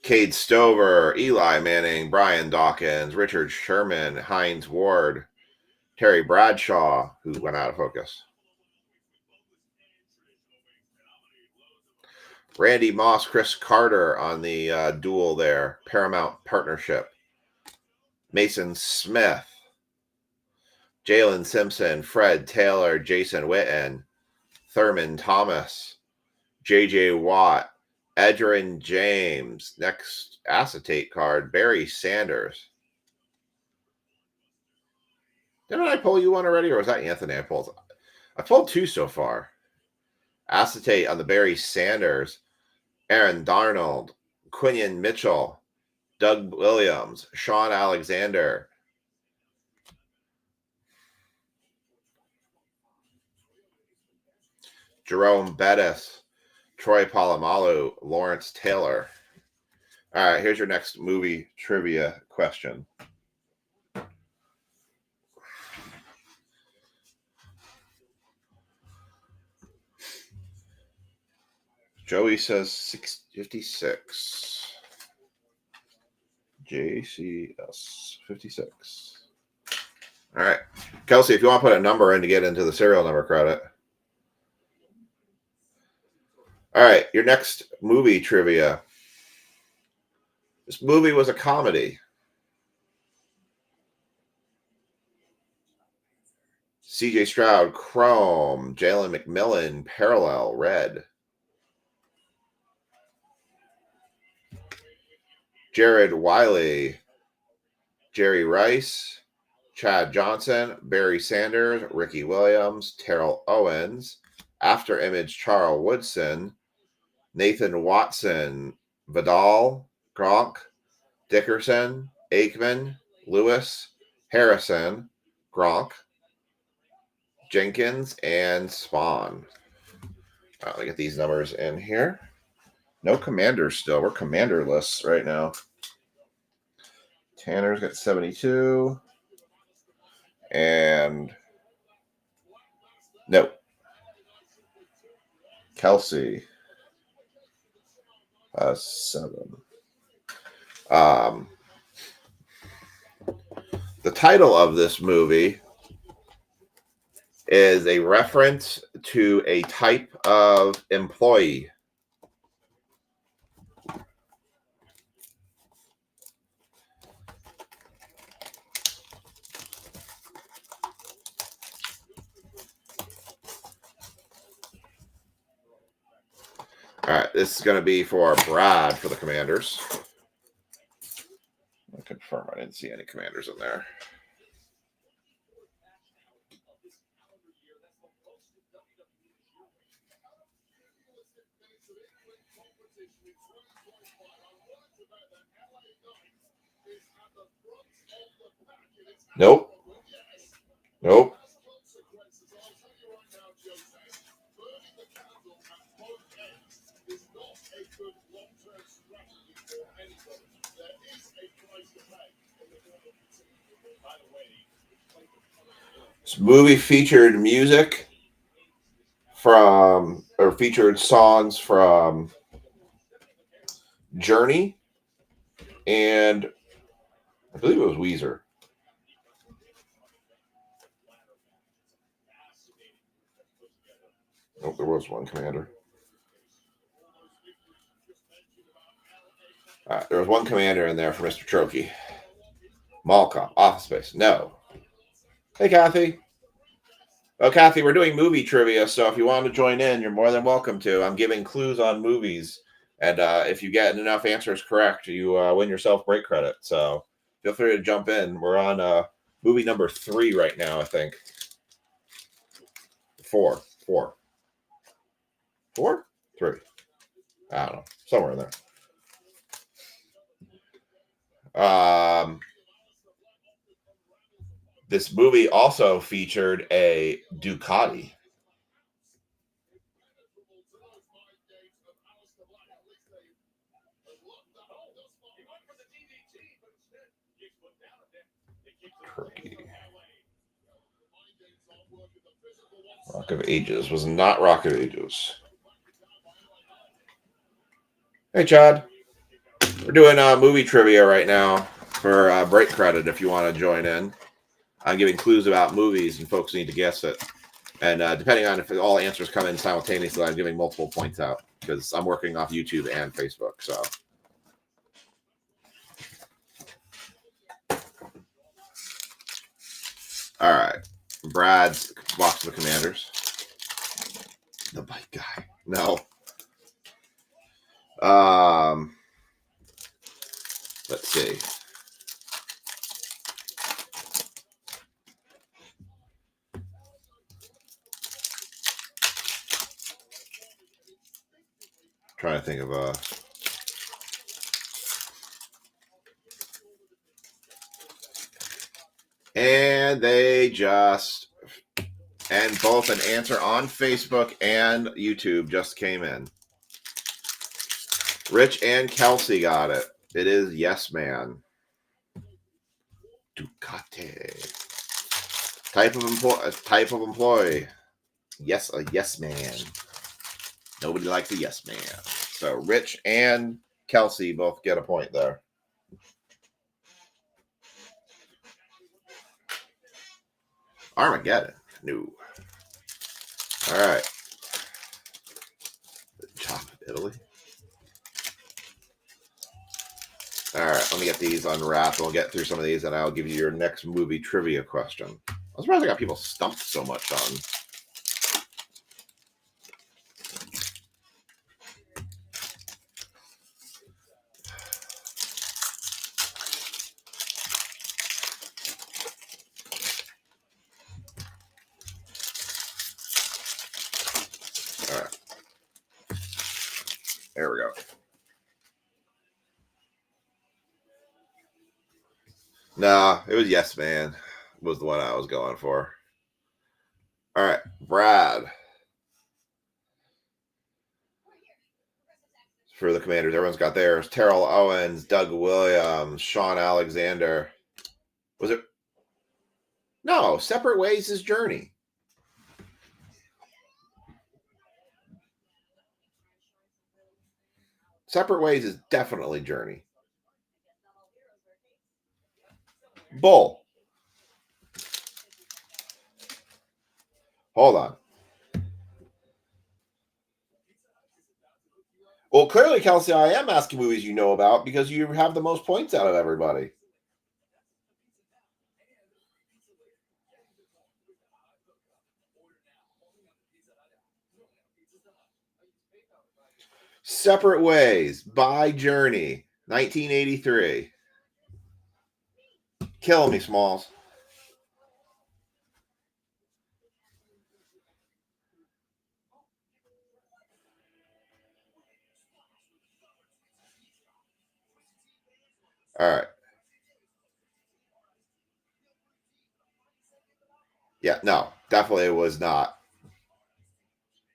Cade Stover, Eli Manning, Brian Dawkins, Richard Sherman, Hines Ward, Terry Bradshaw, who went out of focus. Randy Moss, Chris Carter on the duel there. Paramount Partnership. Mason Smith, Jalen Simpson, Fred Taylor, Jason Witten, Thurman Thomas, J.J. Watt, Edgerrin James. Next acetate card, Barry Sanders. Didn't I pull you one already, or was that Anthony I pulled? I pulled two so far. Acetate on the Barry Sanders, Aaron Darnold, Quinion Mitchell, Doug Williams, Sean Alexander, Jerome Bettis, Troy Polamalu, Lawrence Taylor. All right, here's your next movie trivia question. Joey says 656. JCS 56. All right. Kelsey, if you want to put a number in to get into the serial number credit. All right, your next movie trivia. This movie was a comedy. CJ Stroud, Chrome. Jalen McMillan, Parallel, Red. Jared Wiley, Jerry Rice, Chad Johnson, Barry Sanders, Ricky Williams, Terrell Owens, After Image, Charles Woodson, Nathan Watson, Vidal, Gronk, Dickerson, Aikman, Lewis, Harrison, Gronk, Jenkins, and Spawn. Let me get these numbers in here. No commanders still. We're commanderless right now. Tanner's got 72. And no. Kelsey 7. The title of this movie is a reference to a type of employee. All right, this is going to be for Brad for the Commanders. I'll confirm I didn't see any Commanders in there. Nope. Nope. This movie featured music from, or featured songs from Journey, and I believe it was Weezer. Oh, there was one Commander. There was one Commander in there for Mr. Trokey. Malcolm, Office Space. No. Hey, Kathy. Oh, Kathy, we're doing movie trivia, so if you want to join in, you're more than welcome to. I'm giving clues on movies, and if you get enough answers correct, you win yourself break credit. So feel free to jump in. We're on movie number 3 right now, I think. 4. 4. 4? 3. I don't know. Somewhere in there. This movie also featured a Ducati. Turkey. Rock of Ages was not Rock of Ages. Hey, Chad. We're doing movie trivia right now for break credit if you want to join in. I'm giving clues about movies, and folks need to guess it. And depending on if all answers come in simultaneously, I'm giving multiple points out because I'm working off YouTube and Facebook. So, all right, Brad's box of the Commanders. The bike guy. No. Let's see. Trying to think of and they just, and both an answer on Facebook and YouTube just came in. Rich and Kelsey got it. It is Yes Man. Ducati. Type of employee. Yes, a yes man. Nobody likes a yes man. So Rich and Kelsey both get a point there. Armageddon. No. All right. Chop Italy. All right, let me get these unwrapped. We'll get through some of these, and I'll give you your next movie trivia question. I'm surprised I got people stumped so much on. All right. There we go. Nah, it was Yes Man. Was the one I was going for. All right, Brad. For the Commanders, everyone's got theirs. Terrell Owens, Doug Williams, Sean Alexander. Was it? No, Separate Ways is Journey. Separate Ways is definitely Journey. Bull. Hold on. Well, clearly, Kelsey, I am asking movies you know about because you have the most points out of everybody. Separate Ways by Journey, 1983. Killing me, Smalls. All right. Yeah, no, definitely it was not.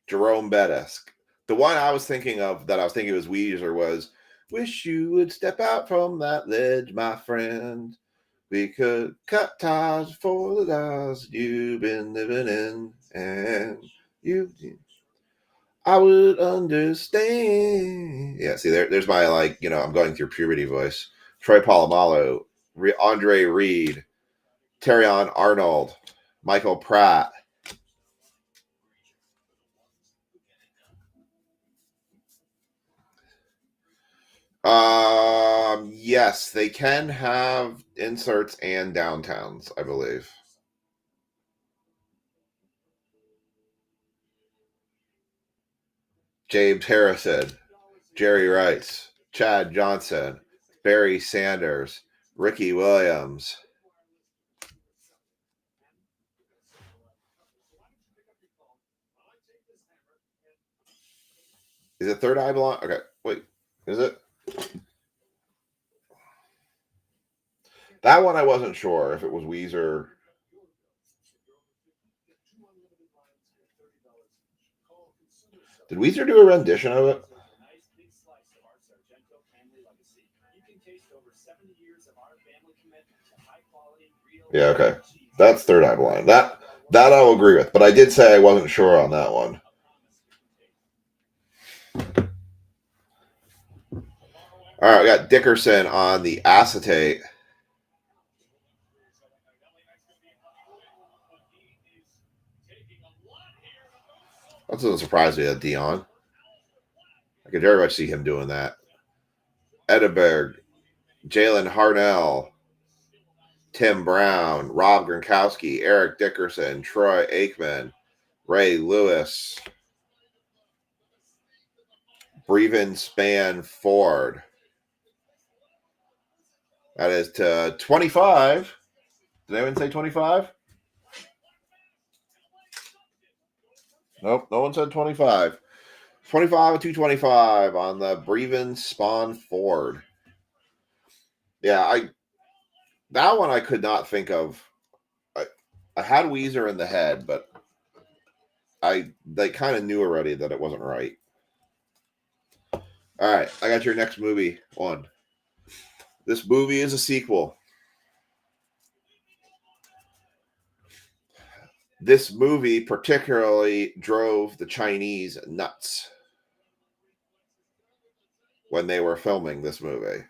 Jerome Bettis. The one I was thinking of that I was thinking was Weezer was "Wish you would step out from that ledge, my friend. We could cut ties for the lives you've been living in, and you, I would understand." Yeah, see, there's my I'm going through puberty voice. Troy Polamalu, Andre Reed, Terrion Arnold, Michael Pratt. Yes, they can have inserts and downtowns, I believe. James Harrison, Jerry Rice, Chad Johnson, Barry Sanders, Ricky Williams. Is it Third Eye Blind? Okay, wait, is it? That one I wasn't sure if it was Weezer. Did Weezer do a rendition of it? Yeah, okay. That's Third Eye Blind. That I'll agree with, but I did say I wasn't sure on that one. All right, we got Dickerson on the acetate. That doesn't surprise me that Dion. I could very much see him doing that. Edinburgh, Jalen Harnell, Tim Brown, Rob Gronkowski, Eric Dickerson, Troy Aikman, Ray Lewis, Breven Span Ford. That is to 25. Did anyone say 25? Nope, no one said 25. 25 to 225 on the Breven Spawn Ford. Yeah, that one I could not think of. I, I had Weezer in the head, but they kind of knew already that it wasn't right. All right, I got your next movie one. This movie is a sequel. This movie particularly drove the Chinese nuts when they were filming this movie.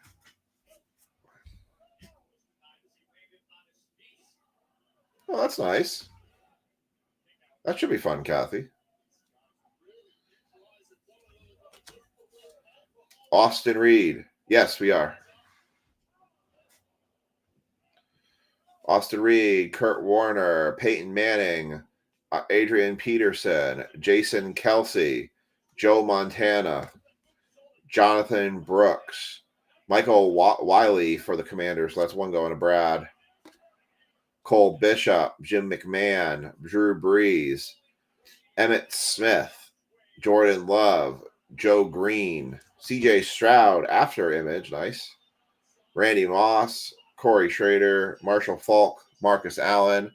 Oh, that's nice. That should be fun, Kathy. Austin Reed. Yes, we are. Austin Reed, Kurt Warner, Peyton Manning, Adrian Peterson, Jason Kelsey, Joe Montana, Jonathan Brooks, Michael Wiley for the Commanders. So that's one going to Brad. Cole Bishop, Jim McMahon, Drew Brees, Emmett Smith, Jordan Love, Joe Green, CJ Stroud after Image. Nice. Randy Moss, Corey Schrader, Marshall Falk, Marcus Allen,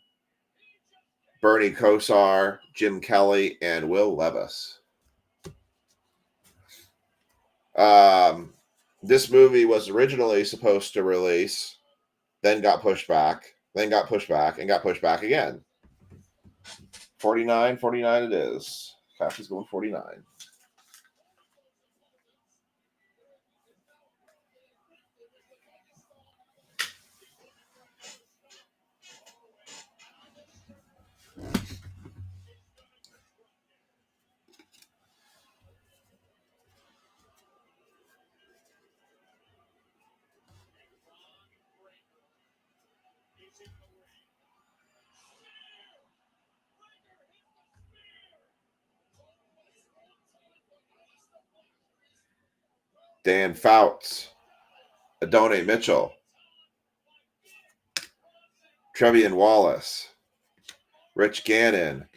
Bernie Kosar, Jim Kelly, and Will Levis. This movie was originally supposed to release, then got pushed back, then got pushed back, and got pushed back again. 49, 49 it is. Kathy's going 49. Dan Fouts, Adonai Mitchell, Trevian Wallace, Rich Gannon,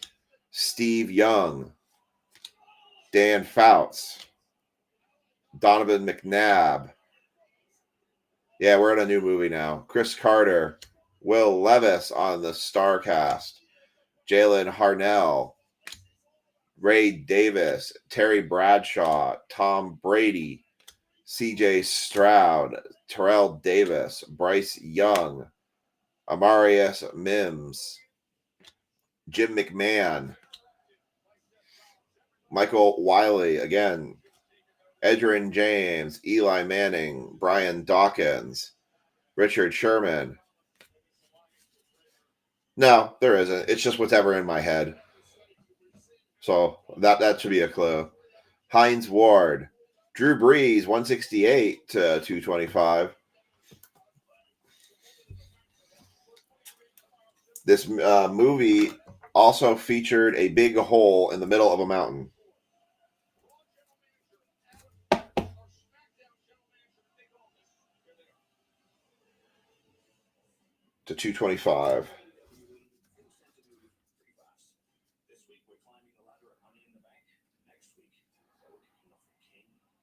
Steve Young, Dan Fouts, Donovan McNabb. Yeah, we're in a new movie now. Chris Carter, Will Levis on the StarCast, Jalen Harnell, Ray Davis, Terry Bradshaw, Tom Brady, CJ Stroud, Terrell Davis, Bryce Young, Amarius Mims, Jim McMahon, Michael Wiley again, Edgerrin James, Eli Manning, Brian Dawkins, Richard Sherman. No, there isn't. It's just whatever in my head. So that should be a clue. Hines Ward, Drew Brees, 168 to 225. This movie also featured a big hole in the middle of a mountain. To 225.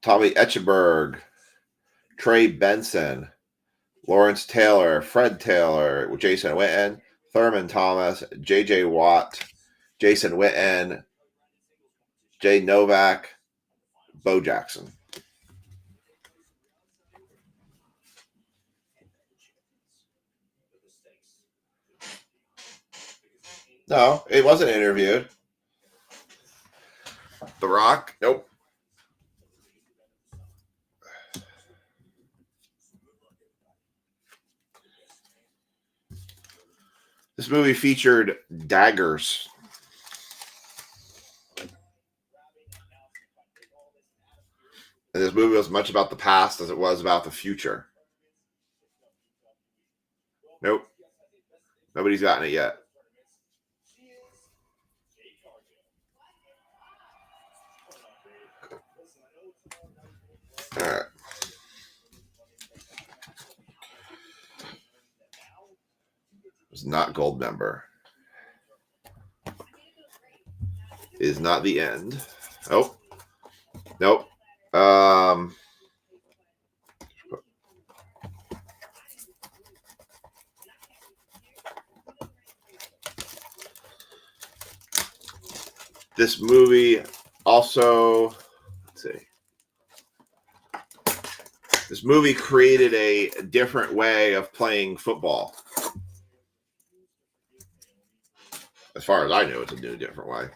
Tommy Etchenberg, Trey Benson, Lawrence Taylor, Fred Taylor, Jason Witten, Thurman Thomas, J.J. Watt, Jason Witten, Jay Novak, Bo Jackson. No, it wasn't interviewed. The Rock? Nope. This movie featured daggers. And this movie was much about the past as it was about the future. Nope. Nobody's gotten it yet. All right. It's not gold member. Is not the end. Oh. Nope. This movie also, let's see. This movie created a different way of playing football. As far as I know, it's a new, different way.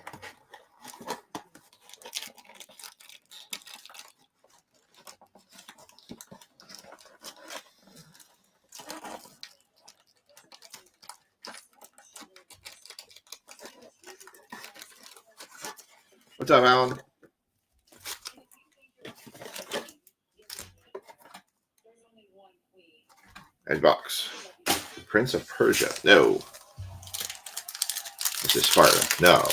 What's up, Alan? Xbox. Prince of Persia. No. This is Sparta. No.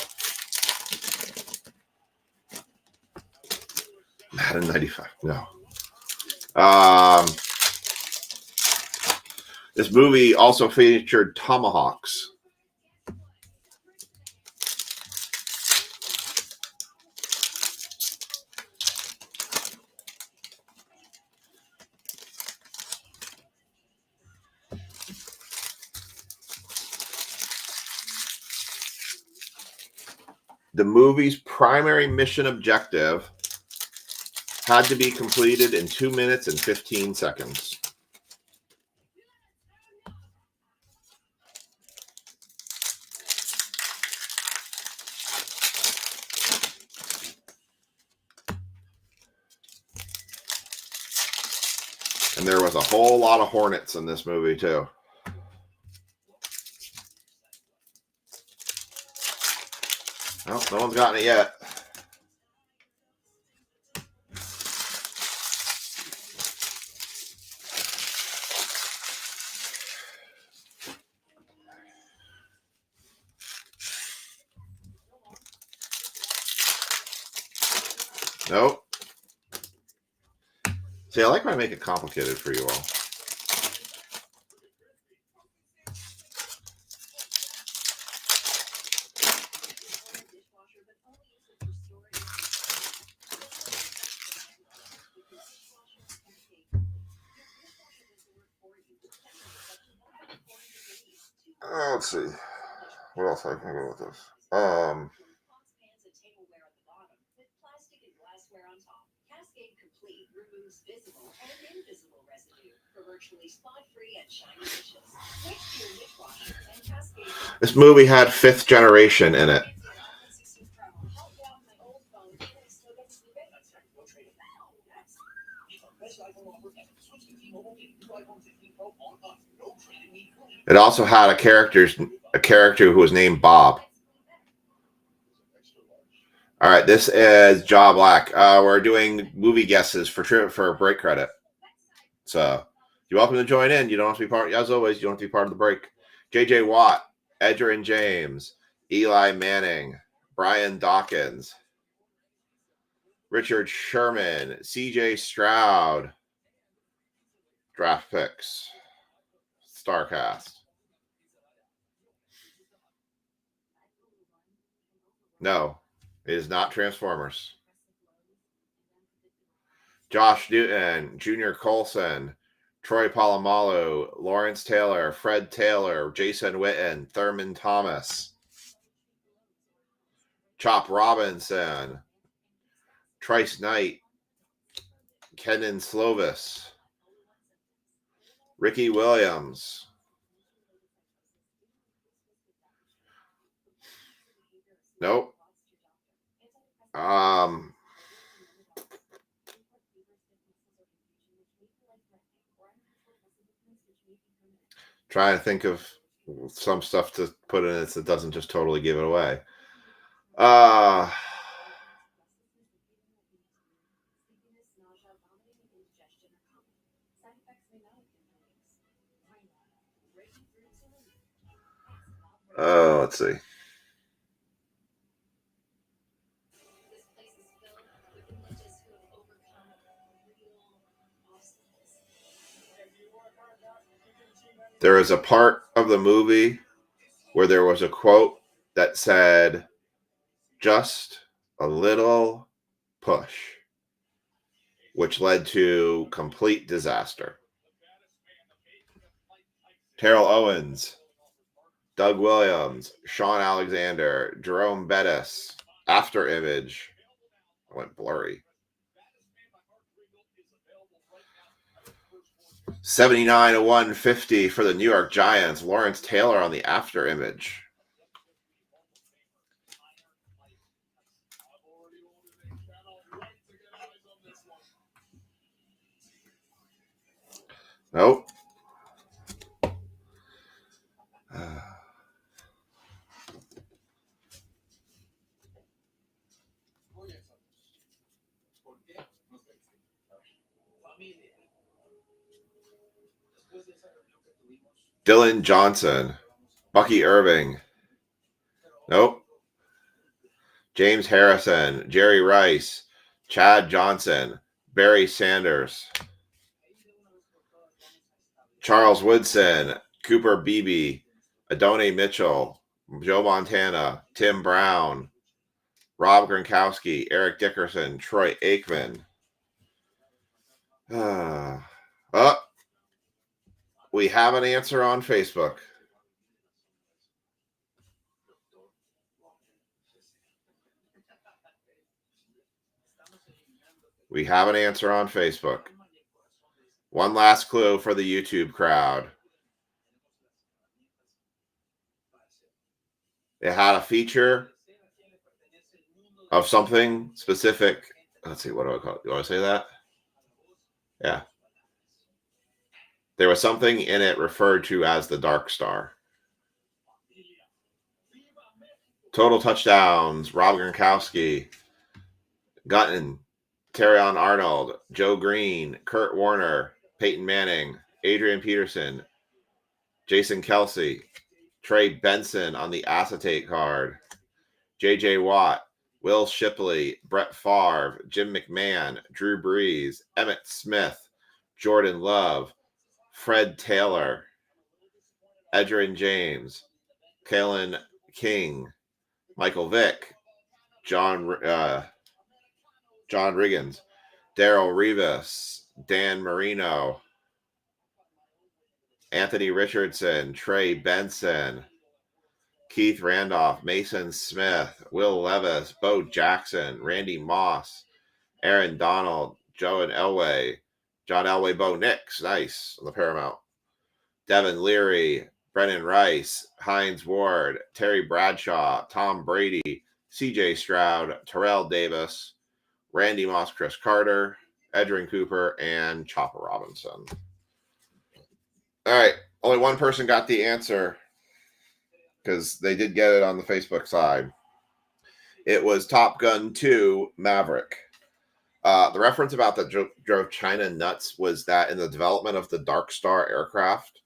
Madden 95. No. This movie also featured tomahawks. The movie's primary mission objective had to be completed in 2 minutes and 15 seconds. And there was a whole lot of hornets in this movie, too. Well, no one's gotten it yet. Nope. See, I like when I make it complicated for you all. Let's see. What else I can go with this? This movie had Fifth Generation in it. It also had a character who was named Bob. All right, this is Jaw Black. We're doing movie guesses for break credit. So you're welcome to join in. You don't have to be part. As always, you don't have to be part of the break. J.J. Watt, Edgerrin James, Eli Manning, Brian Dawkins, Richard Sherman, C.J. Stroud. Draft picks. Starcast. No, it is not Transformers. Josh Newton, Junior Colson, Troy Polamalu, Lawrence Taylor, Fred Taylor, Jason Witten, Thurman Thomas, Chop Robinson, Trice Knight, Kenan Slovis, Ricky Williams, nope. Trying to think of some stuff to put in it that doesn't just totally give it away. Let's see. There is a part of the movie where there was a quote that said, "Just a little push," which led to complete disaster. Terrell Owens, Doug Williams, Sean Alexander, Jerome Bettis, After Image. I went blurry. 79 to 150 for the New York Giants. Lawrence Taylor on the After Image. Nope. Dylan Johnson, Bucky Irving. Nope. James Harrison, Jerry Rice, Chad Johnson, Barry Sanders, Charles Woodson, Cooper Beebe, Adonai Mitchell, Joe Montana, Tim Brown, Rob Gronkowski, Eric Dickerson, Troy Aikman. We have an answer on Facebook. We have an answer on Facebook. One last clue for the YouTube crowd. It had a feature of something specific. Let's see, what do I call it? Do you want to say that? Yeah. There was something in it referred to as the Dark Star. Total touchdowns, Rob Gronkowski, Gutton, Terrion Arnold, Joe Green, Kurt Warner, Peyton Manning, Adrian Peterson, Jason Kelsey, Trey Benson on the acetate card, J.J. Watt, Will Shipley, Brett Favre, Jim McMahon, Drew Brees, Emmitt Smith, Jordan Love, Fred Taylor, Edgerrin James, Kalen King, Michael Vick, John Riggins, Daryl Rivas, Dan Marino, Anthony Richardson, Trey Benson, Keith Randolph, Mason Smith, Will Levis, Bo Jackson, Randy Moss, Aaron Donald, John Elway, Bo Nix, nice on the Paramount, Devin Leary, Brennan Rice, Hines Ward, Terry Bradshaw, Tom Brady, CJ Stroud, Terrell Davis, Randy Moss, Chris Carter, Edrin Cooper, and Chopper Robinson. All right. Only one person got the answer because they did get it on the Facebook side. It was Top Gun 2 Maverick. The reference about that drove China nuts was that in the development of the Dark Star aircraft,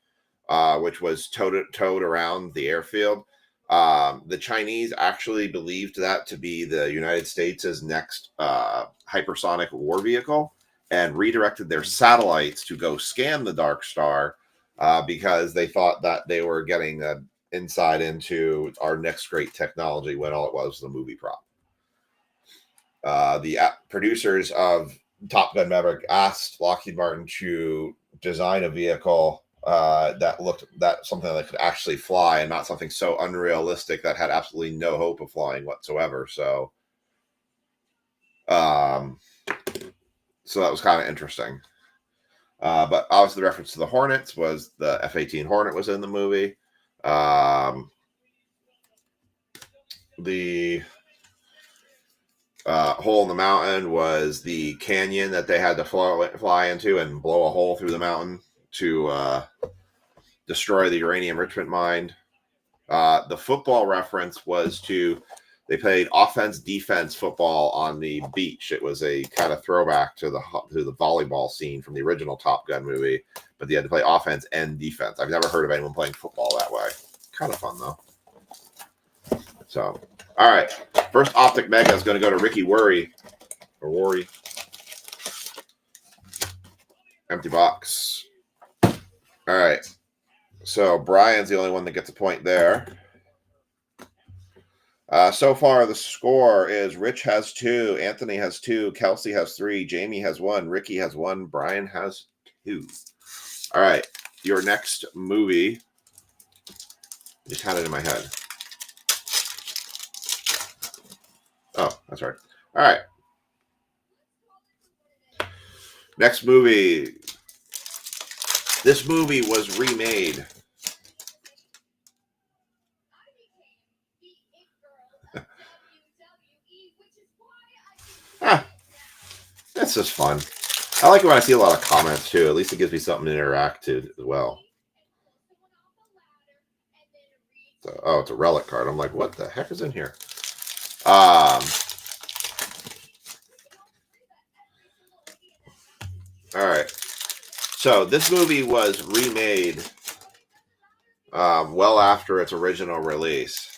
which was towed around the airfield, the Chinese actually believed that to be the United States' next hypersonic war vehicle and redirected their satellites to go scan the Dark Star because they thought that they were getting an insight into our next great technology when all it was the movie prop. The producers of Top Gun Maverick asked Lockheed Martin to design a vehicle that something that could actually fly and not something so unrealistic that had absolutely no hope of flying whatsoever. So that was kind of interesting. But obviously the reference to the Hornets was the F-18 Hornet was in the movie. The hole in the mountain was the canyon that they had to fly into and blow a hole through the mountain to destroy the uranium enrichment mine. The football reference was they played offense-defense football on the beach. It was a kind of throwback to the volleyball scene from the original Top Gun movie, but they had to play offense and defense. I've never heard of anyone playing football that way. Kind of fun, though. So, all right. First Optic Mega is going to go to Ricky Worry. Empty box. All right. So, Brian's the only one that gets a point there. So far, the score is Rich has 2, Anthony has 2, Kelsey has 3, Jamie has 1, Ricky has 1, Brian has 2. All right. Your next movie. Just had it in my head. Oh, that's right. All right. Next movie. This movie was remade. That's just fun. I like it when I see a lot of comments too. At least it gives me something to interact to as well. So, oh, it's a relic card. I'm like, what the heck is in here? All right. So this movie was remade well after its original release.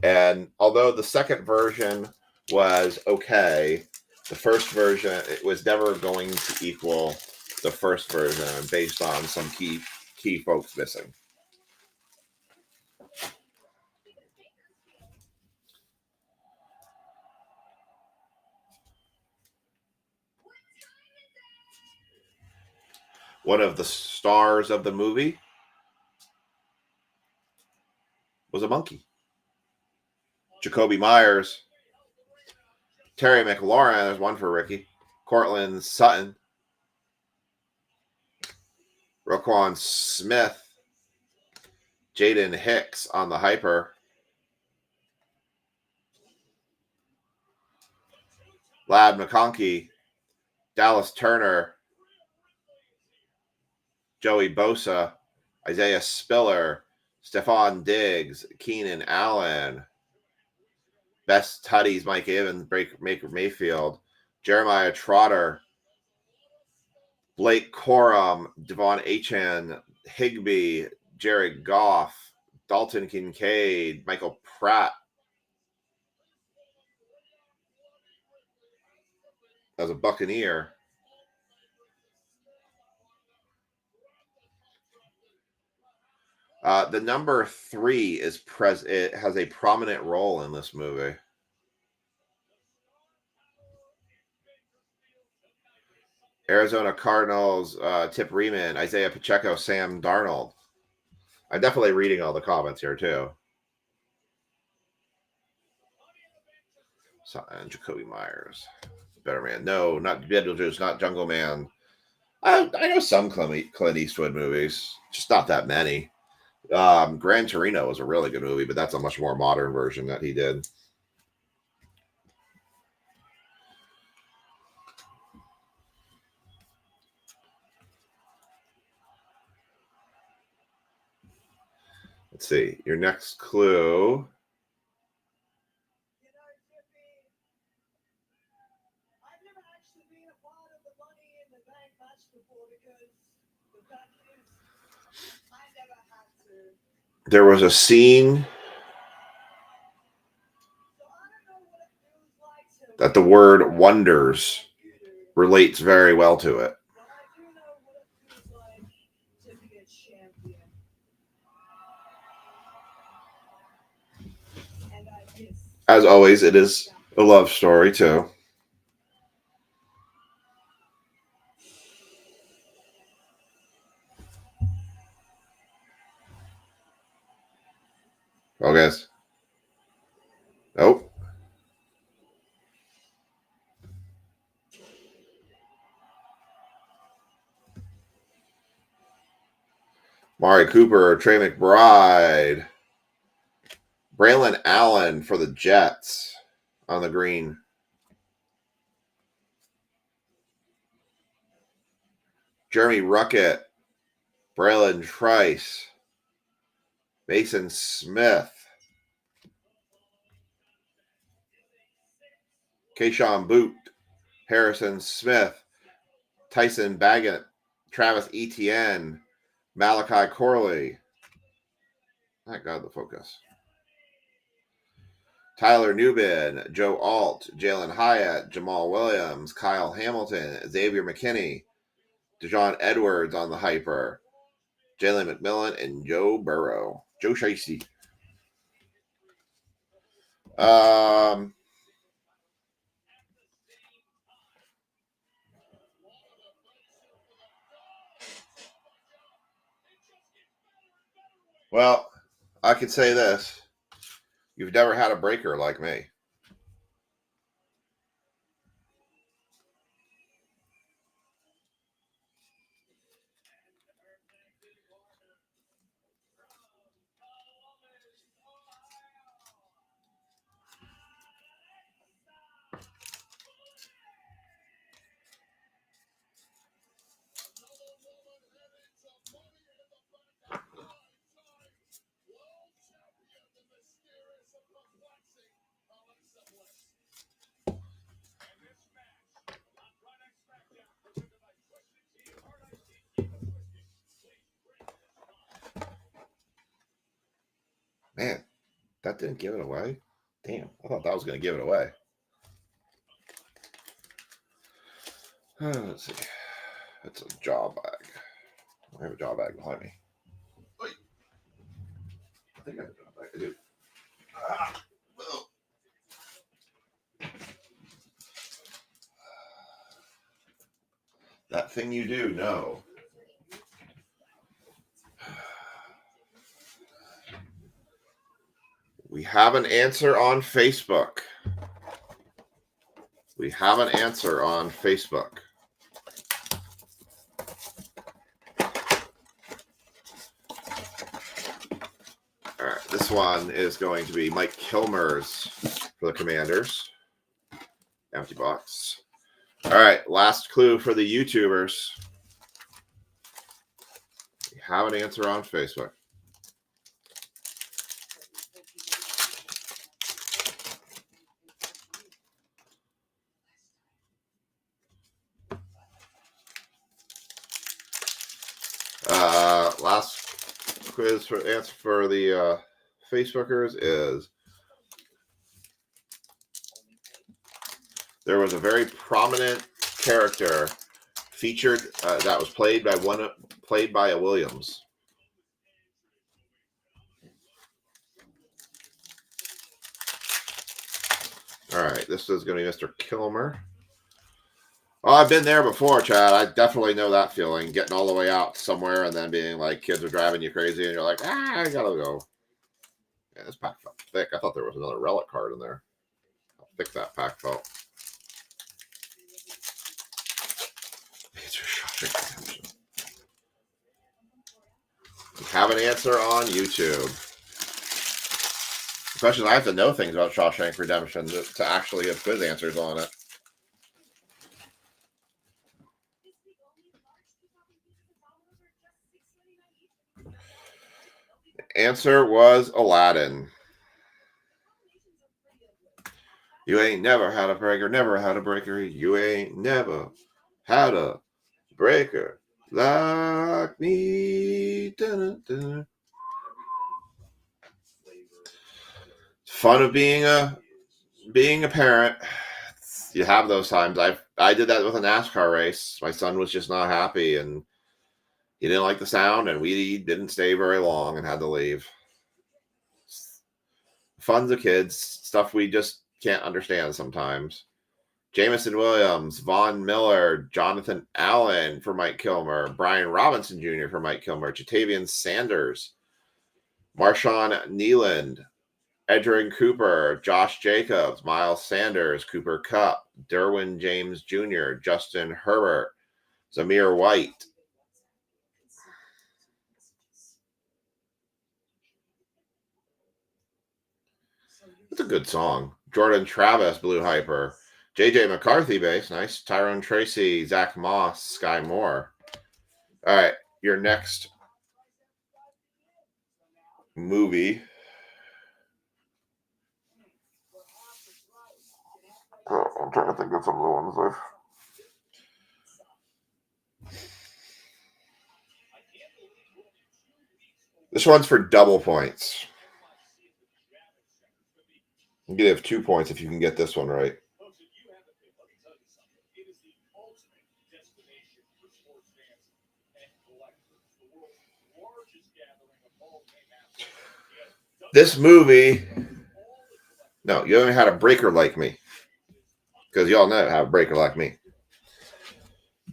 And although the second version was okay, the first version, it was never going to equal the first version based on some key folks missing. One of the stars of the movie was a monkey. Jacoby Myers, Terry McLaurin, there's one for Ricky, Cortland Sutton, Roquan Smith, Jaden Hicks on the Hyper, Lad McConkey, Dallas Turner, Joey Bosa, Isaiah Spiller, Stephon Diggs, Keenan Allen, Best Tutties, Mike Evans, Baker Mayfield, Jeremiah Trotter, Blake Corum, Devon Achane, Higbee, Jared Goff, Dalton Kincaid, Michael Pratt, as a Buccaneer. The number 3 is it has a prominent role in this movie. Arizona Cardinals, Tip Riemann, Isaiah Pacheco, Sam Darnold. I'm definitely reading all the comments here too. And Jacoby Myers, Better Man. No, not Beetlejuice, not Jungle Man. I know some Clint Eastwood movies, just not that many. Gran Torino was a really good movie, but that's a much more modern version that he did. Let's see. Your next clue. There was a scene that the word wonders relates very well to it. As always, it is a love story too. Oh, guys. Nope. Mari Cooper, Trey McBride, Braylon Allen for the Jets on the green. Jeremy Ruckett, Braylon Trice, Mason Smith, Keyshawn Boot, Harrison Smith, Tyson Baggett, Travis Etienne, Malachi Corley. Thank God the focus. Tyler Newbin, Joe Alt, Jalen Hyatt, Jamal Williams, Kyle Hamilton, Xavier McKinney, Dejon Edwards on the hyper, Jalen McMillan, and Joe Burrow. Joe Shiesty. Well, I could say this. You've never had a breaker like me. Man, that didn't give it away. Damn, I thought that was going to give it away. Let's see. It's a jaw bag. I have a jaw bag behind me. I think I have a jaw bag. I do. That thing you do, no. We have an answer on Facebook. We have an answer on Facebook. All right, this one is going to be Mike Kilmer's for the Commanders. Empty box. All right, last clue for the YouTubers. We have an answer on Facebook. Last quiz for answer for the Facebookers is There was a very prominent character featured that was played by a Williams. All right, this is going to be Mr. Kilmer. Oh, I've been there before, Chad. I definitely know that feeling, getting all the way out somewhere and then being like, kids are driving you crazy, and you're like, I gotta go. Yeah, this pack felt thick. I thought there was another relic card in there. How thick that pack felt. We have an answer on YouTube. The question is, I have to know things about Shawshank Redemption to actually have good answers on it. Answer was Aladdin. You ain't never had a breaker, never had a breaker. You ain't never had a breaker like me. Dun-dun-dun. Fun of being a parent. You have those times. I did that with a NASCAR race. My son was just not happy, and he didn't like the sound, and we didn't stay very long and had to leave. Fun's of kids, stuff we just can't understand sometimes. Jameson Williams, Vaughn Miller, Jonathan Allen for Mike Kilmer, Brian Robinson Jr. for Mike Kilmer, Jatavian Sanders, Marshawn Nealand, Edrin Cooper, Josh Jacobs, Miles Sanders, Cooper Kupp, Derwin James Jr., Justin Herbert, Zamir White. It's a good song. Jordan Travis, Blue Hyper. JJ McCarthy base, nice. Tyrone Tracy, Zach Moss, Sky Moore. All right, your next movie. Oh, I'm trying to think of some of the ones I've. This one's for double points. You can have 2 points if you can get this one right. This movie. No, you haven't had a breaker like me. Because y'all know how a breaker like me.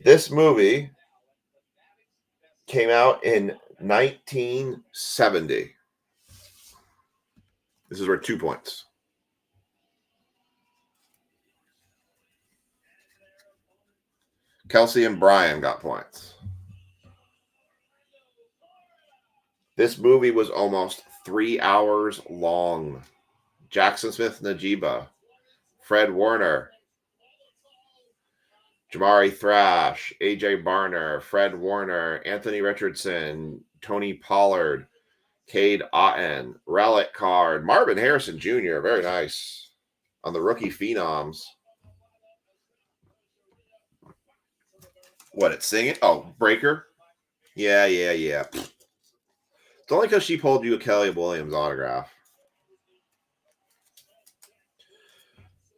This movie came out in 1970. This is worth 2 points. Kelsey and Brian got points. This movie was almost 3 hours long. Jackson Smith Najiba, Fred Warner, Jamari Thrash, AJ Barner, Fred Warner, Anthony Richardson, Tony Pollard, Cade Otten, Relic Card, Marvin Harrison Jr., very nice, on the rookie phenoms. What, it's singing? Oh, Breaker? Yeah. It's only because she pulled you a Kelly Williams autograph.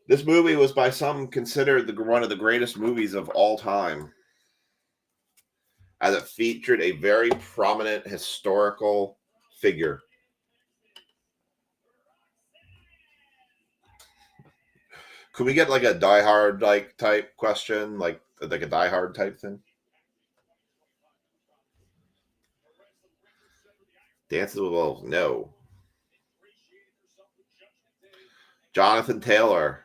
This movie was by some considered one of the greatest movies of all time, as it featured a very prominent historical figure. Could we get like a Die Hard type question, like a Die Hard type thing? Dance of the Wolves, no. Jonathan Taylor,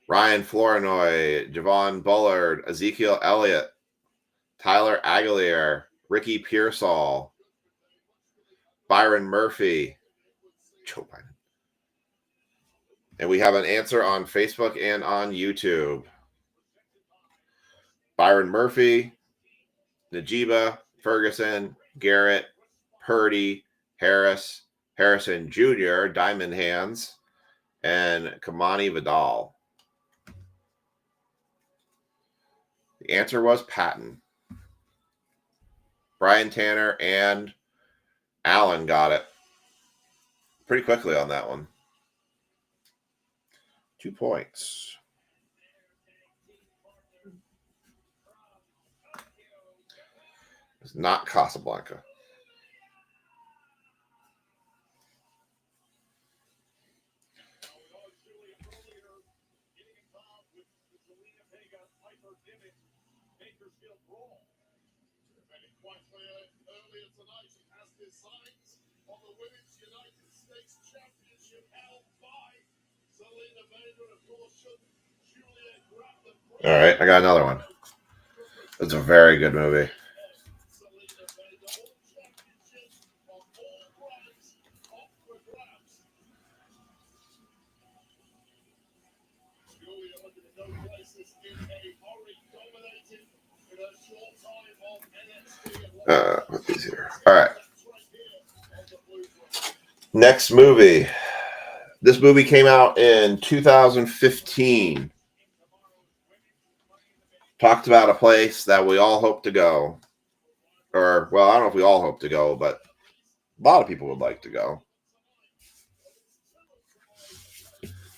Ryan Flournoy, Javon Bullard, Ezekiel Elliott, Tyler Aguilar, Ricky Pearsall, Byron Murphy, Joe Biden. And we have an answer on Facebook and on YouTube. Byron Murphy, Najiba, Ferguson, Garrett, Purdy, Harris, Harrison Jr., Diamond Hands, and Kamani Vidal. The answer was Patton. Brian Tanner and Allen got it pretty quickly on that one. 2 points. It's not Casablanca. All right, I got another one. It's a very good movie. Put these here. All right. Next movie. This movie came out in 2015. Talked about a place that we all hope to go. Or, well, I don't know if we all hope to go, but a lot of people would like to go.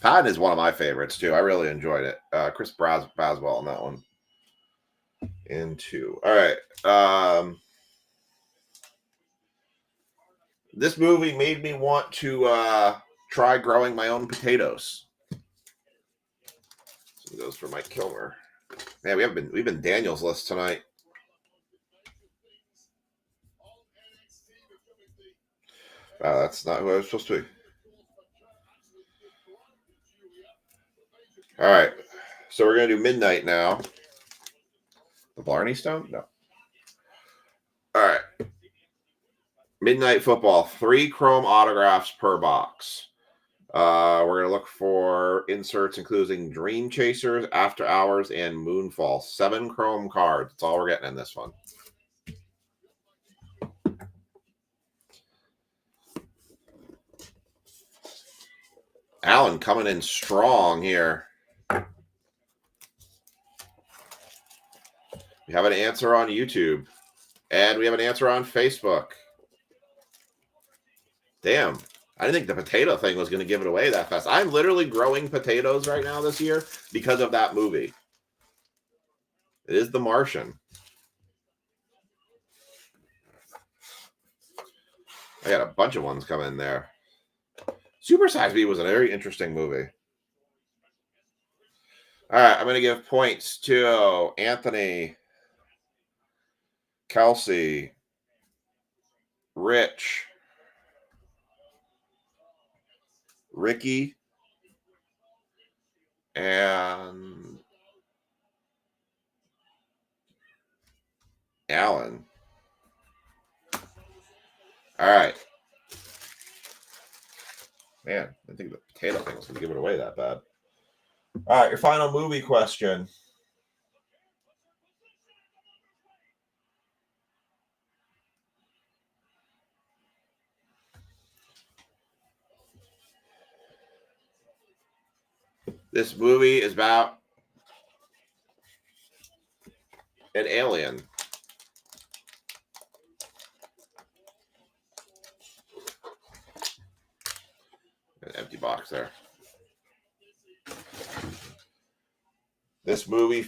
Patton is one of my favorites, too. I really enjoyed it. Chris Braswell on that one. And 2. All right. This movie made me want to try growing my own potatoes. So those for Mike Kilmer. Man, we've been Daniel's list tonight. That's not who I was supposed to be. All right. So we're going to do Midnight now. The Blarney Stone? No. All right. Midnight Football. 3 chrome autographs per box. We're going to look for inserts including Dream Chasers, After Hours, and Moonfall. 7 chrome cards. That's all we're getting in this one. Alan coming in strong here. We have an answer on YouTube. And we have an answer on Facebook. Damn. I didn't think the potato thing was going to give it away that fast. I'm literally growing potatoes right now this year because of that movie. It is The Martian. I got a bunch of ones coming in there. Super Size Me was a very interesting movie. All right, I'm going to give points to Anthony, Kelsey, Rich, Ricky, and Alan. All right. Man, I think the potato thing was going to give it away that bad. All right, your final movie question. This movie is about an alien. An empty box there. This movie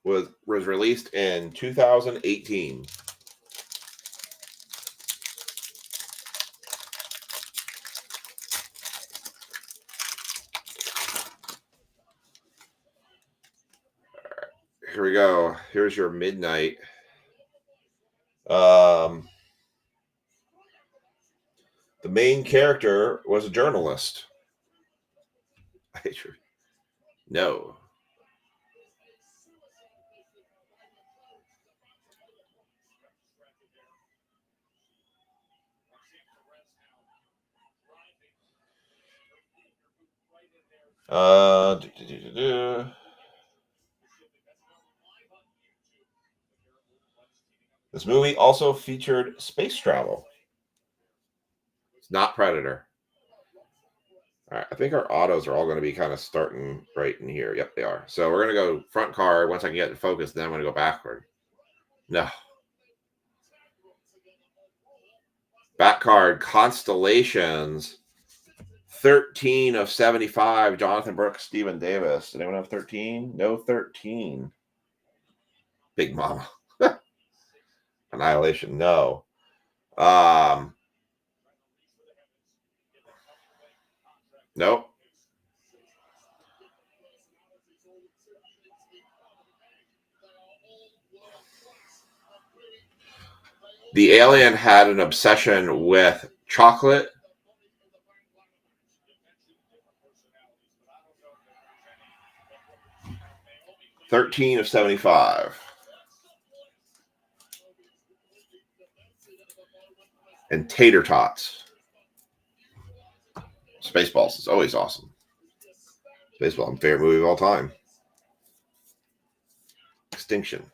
was released in 2018. Here we go. Here's your Midnight. The main character was a journalist. No. This movie also featured space travel. It's not Predator. All right, I think our autos are all going to be kind of starting right in here. Yep, they are. So we're going to go front card. Once I can get in focus, then I'm going to go backward. No. Back card, Constellations. 13 of 75. Jonathan Brooks, Stephen Davis. Did anyone have 13? No 13. Big Mama. Annihilation, no. Nope. The alien had an obsession with chocolate. $13 of 75. And tater tots. Spaceballs is always awesome. Spaceball, my favorite movie of all time. Extinction.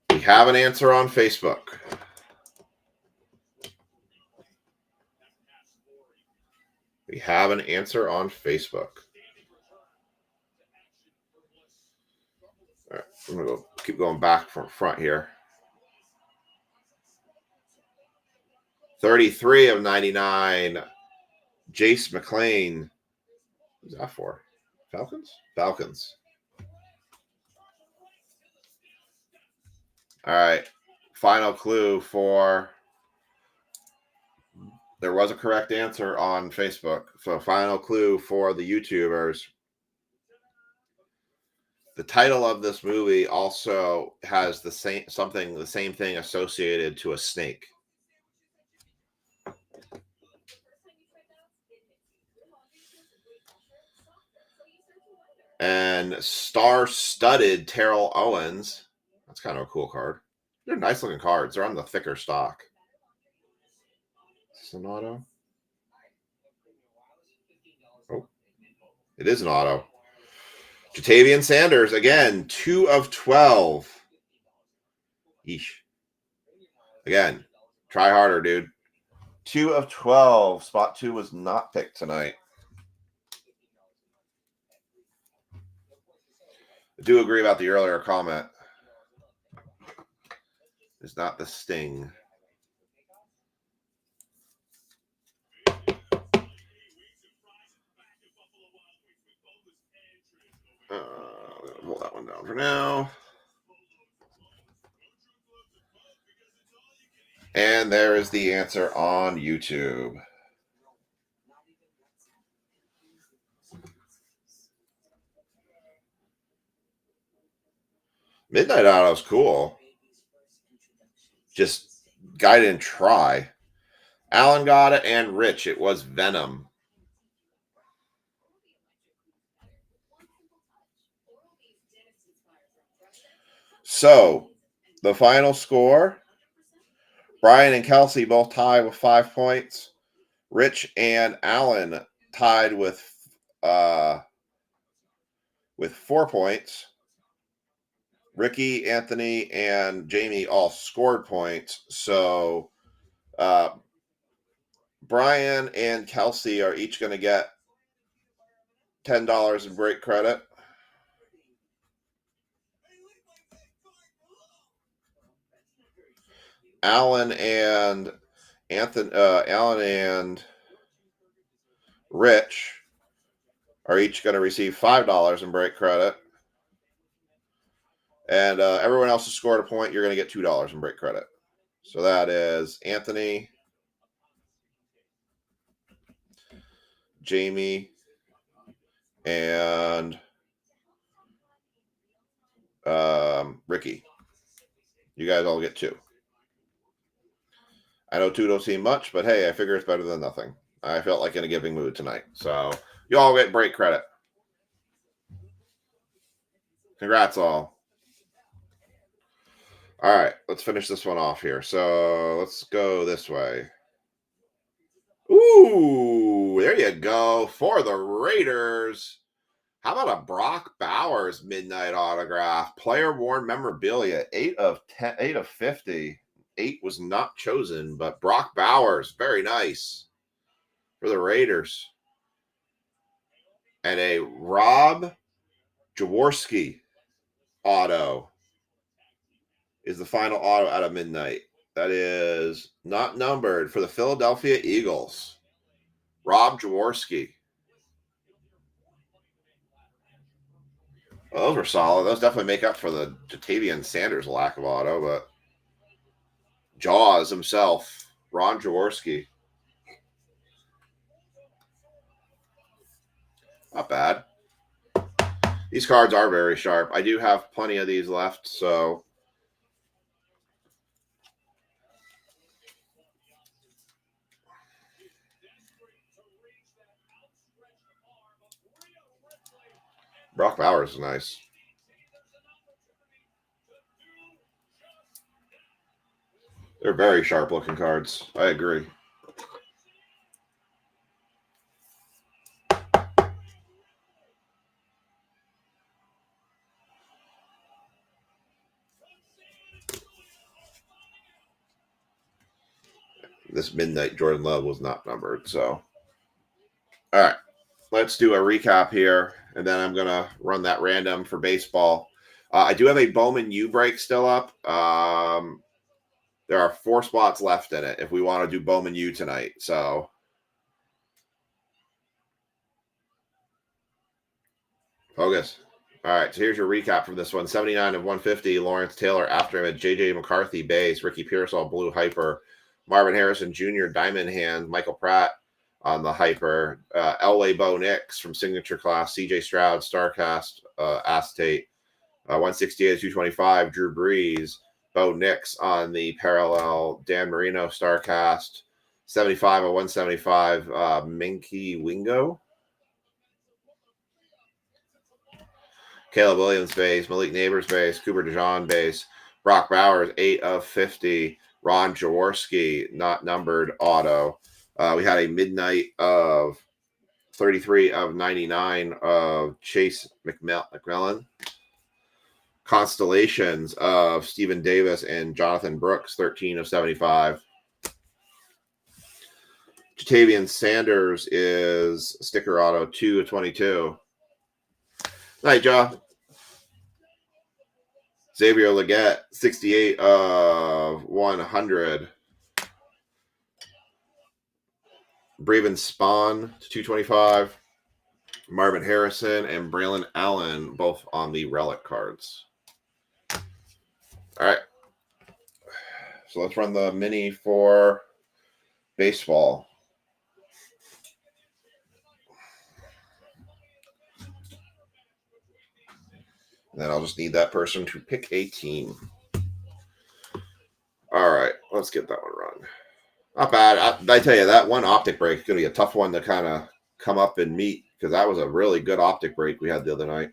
We have an answer on Facebook. We have an answer on Facebook. All right, I'm going to keep going back from front here. 33 of 99. Jace McClain. Who's that for? Falcons? Falcons. All right. Final clue for... There was a correct answer on Facebook. So final clue for the YouTubers. The title of this movie also has the same thing associated to a snake. And star-studded Terrell Owens. That's kind of a cool card. They're nice looking cards. They're on the thicker stock. Is this an auto? Oh, it is an auto. Jatavian Sanders, again, 2 of 12. Yeesh. Again, try harder, dude. 2 of 12. Spot 2 was not picked tonight. I do agree about the earlier comment. It's not the Sting. Roll that one down for now. And there is the answer on YouTube. Midnight Auto's cool. Just guy didn't try. Alan got it, and Rich. It was Venom. So, the final score, Brian and Kelsey both tied with 5 points. Rich and Alan tied with 4 points. Ricky, Anthony, and Jamie all scored points. So, Brian and Kelsey are each going to get $10 in break credit. Alan and Rich are each going to receive $5 in break credit. And everyone else who scored a point, you're going to get $2 in break credit. So that is Anthony, Jamie, and Ricky. You guys all get 2. I know 2 don't seem much, but hey, I figure it's better than nothing. I felt like in a giving mood tonight. So you all get break credit. Congrats all. All right, let's finish this one off here. So let's go this way. Ooh, there you go. For the Raiders. How about a Brock Bowers midnight autograph? Player worn memorabilia. 8 of 50. 8 was not chosen, but Brock Bowers, very nice for the Raiders. And a Rob Jaworski auto is the final auto out of midnight. That is not numbered for the Philadelphia Eagles. Rob Jaworski. Well, those were solid. Those definitely make up for the Jatavian Sanders lack of auto, but Jaws himself, Ron Jaworski. Not bad. These cards are very sharp. I do have plenty of these left, so Brock Bowers is nice. They're very sharp looking cards. I agree. This Midnight Jordan Love was not numbered, so. All right. Let's do a recap here, and then I'm going to run that random for baseball. I do have a Bowman U break still up. There are 4 spots left in it if we want to do Bowman U tonight. So, focus. All right, so here's your recap from this one. 79 of 150, Lawrence Taylor. After him at J.J. McCarthy, base. Ricky Pearsall, blue hyper. Marvin Harrison Jr., diamond hand. Michael Pratt on the hyper. Elway Bo Nix from signature class. C.J. Stroud, Starcast, acetate. 168 225, Drew Brees. Bo Nix on the parallel. Dan Marino, Starcast. 75 of 175, Minky Wingo. Caleb Williams base, Malik Neighbors base, Cooper DeJean base, Brock Bowers 8 of 50, Ron Jaworski not numbered auto. We had a midnight of 33 of 99 of Chase McMillan. Constellations of Stephen Davis and Jonathan Brooks 13 of 75. Jatavian Sanders is sticker auto 2 of 22. Night, Joe. Xavier Legette, 68 of 100. Braven Spawn, 225. Marvin Harrison and Braylon Allen, both on the relic cards. All right. So let's run the mini for baseball. And then I'll just need that person to pick a team. All right, let's get that one run. Not bad. I tell you, that one optic break is going to be a tough one to kind of come up and meet because that was a really good optic break we had the other night.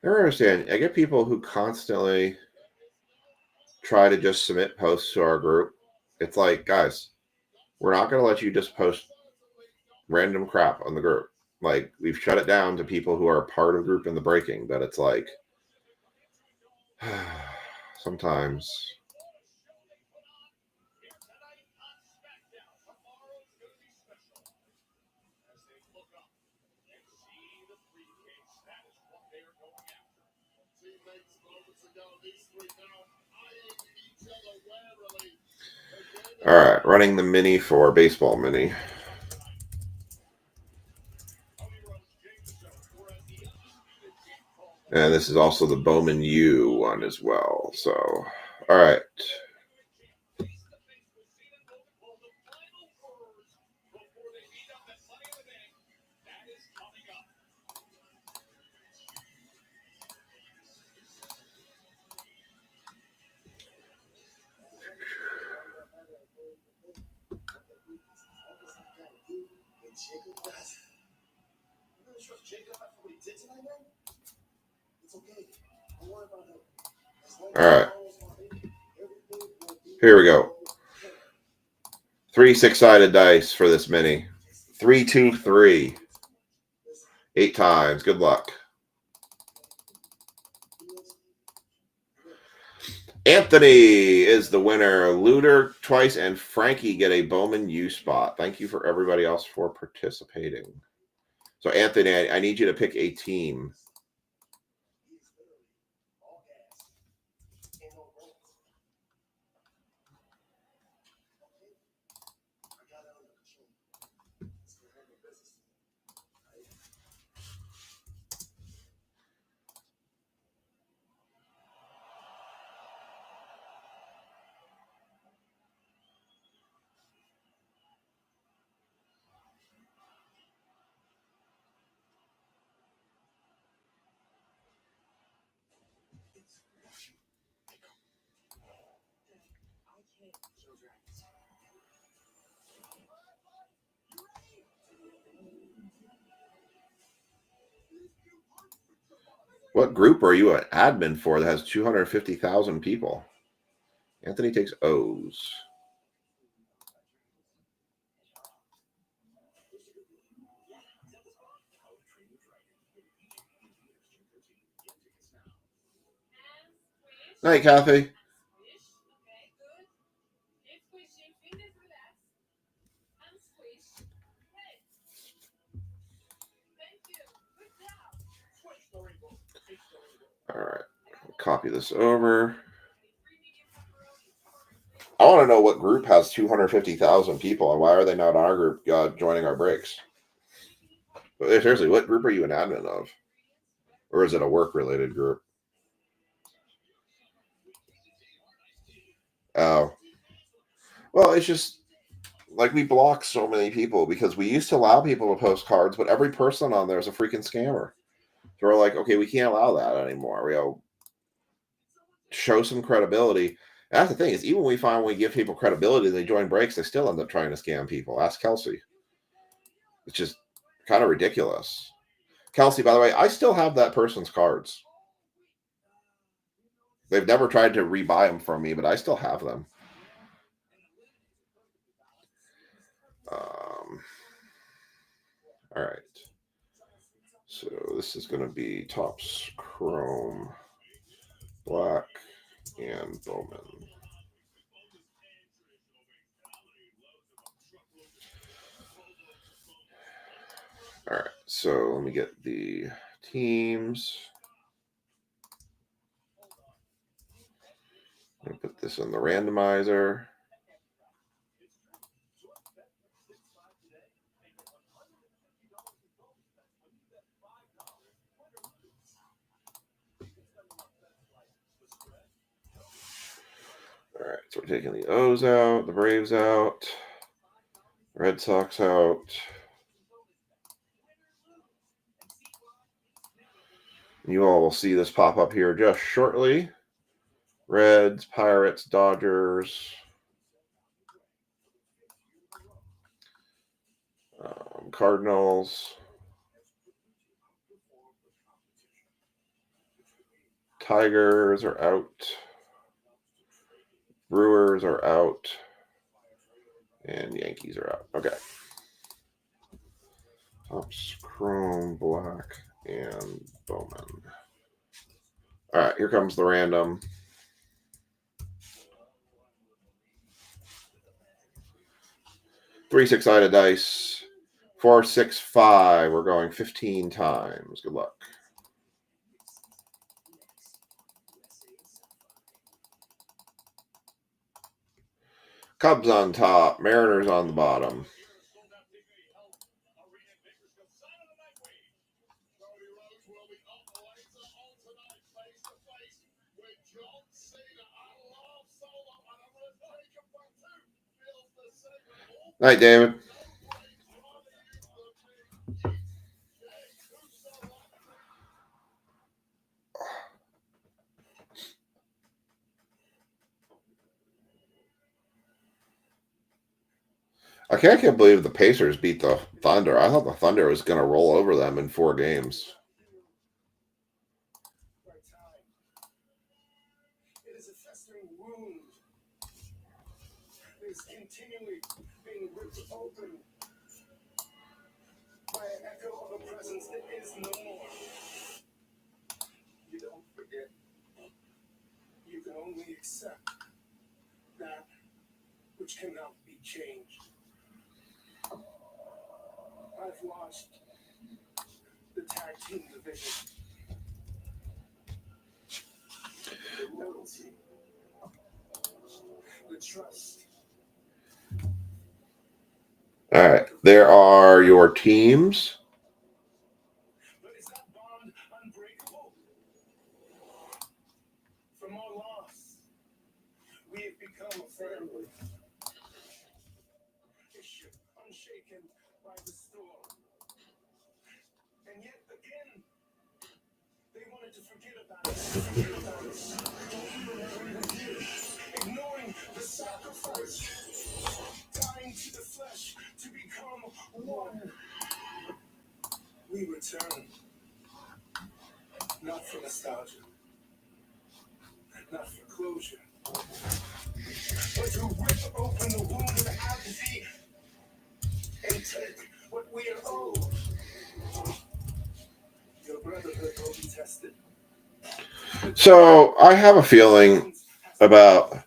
I don't understand. I get people who constantly try to just submit posts to our group. It's like, guys, we're not going to let you just post random crap on the group. Like, we've shut it down to people who are part of group in the breaking, but it's like, sometimes. All right, running the mini for baseball mini. And this is also the Bowman U one as well. So, all right. All right. Here we go. 3 6-sided dice for this mini. 3, 2, 3. 8 times. Good luck. Anthony is the winner. Luder twice and Frankie get a Bowman U spot. Thank you for everybody else for participating. So, Anthony, I need you to pick a team. What group are you an admin for that has 250,000 people? Anthony takes O's. Night, Kathy. All right. Copy this over. I want to know what group has 250,000 people and why are they not in our group joining our breaks? But seriously, what group are you an admin of? Or is it a work-related group? Oh. Well, it's just like we block so many people because we used to allow people to post cards, but every person on there is a freaking scammer. So we're like, okay, we can't allow that anymore. We gotta show some credibility. And that's the thing is, even when we find when we give people credibility, they join breaks, they still end up trying to scam people. Ask Kelsey. It's just kind of ridiculous. Kelsey, by the way, I still have that person's cards. They've never tried to rebuy them from me, but I still have them. All right. So this is going to be Topps Chrome, Black, and Bowman. All right. So let me get the teams. I'm going to put this in the randomizer. All right, so we're taking the O's out, the Braves out, Red Sox out. You all will see this pop up here just shortly. Reds, Pirates, Dodgers, Cardinals, Tigers are out, Brewers are out, and Yankees are out. Okay. Topps Chrome, Black, and Bowman. All right, here comes the random. Three six-sided dice. 4, 6, 5. We're going 15 times. Good luck. Cubs on top, Mariners on the bottom. Night, David. I can't believe the Pacers beat the Thunder. I thought the Thunder was going to roll over them in 4 games. time. It is a festering wound. It is continually being ripped open by an echo of a presence that is no more. You don't forget. You can only accept that which cannot be changed. I've watched the tag team division. The loyalty. The trust. All right. There are your teams. But is that bond unbreakable? From our loss, we have become a family. A ship unshaken by the storm. And yet again, they wanted to forget about us. Ignoring the sacrifice. Dying to the flesh to become one. We return. Not for nostalgia. Not for closure. But to rip open the wound of apathy and take what we are owed. Your brotherhood will be tested. So I have a feeling about.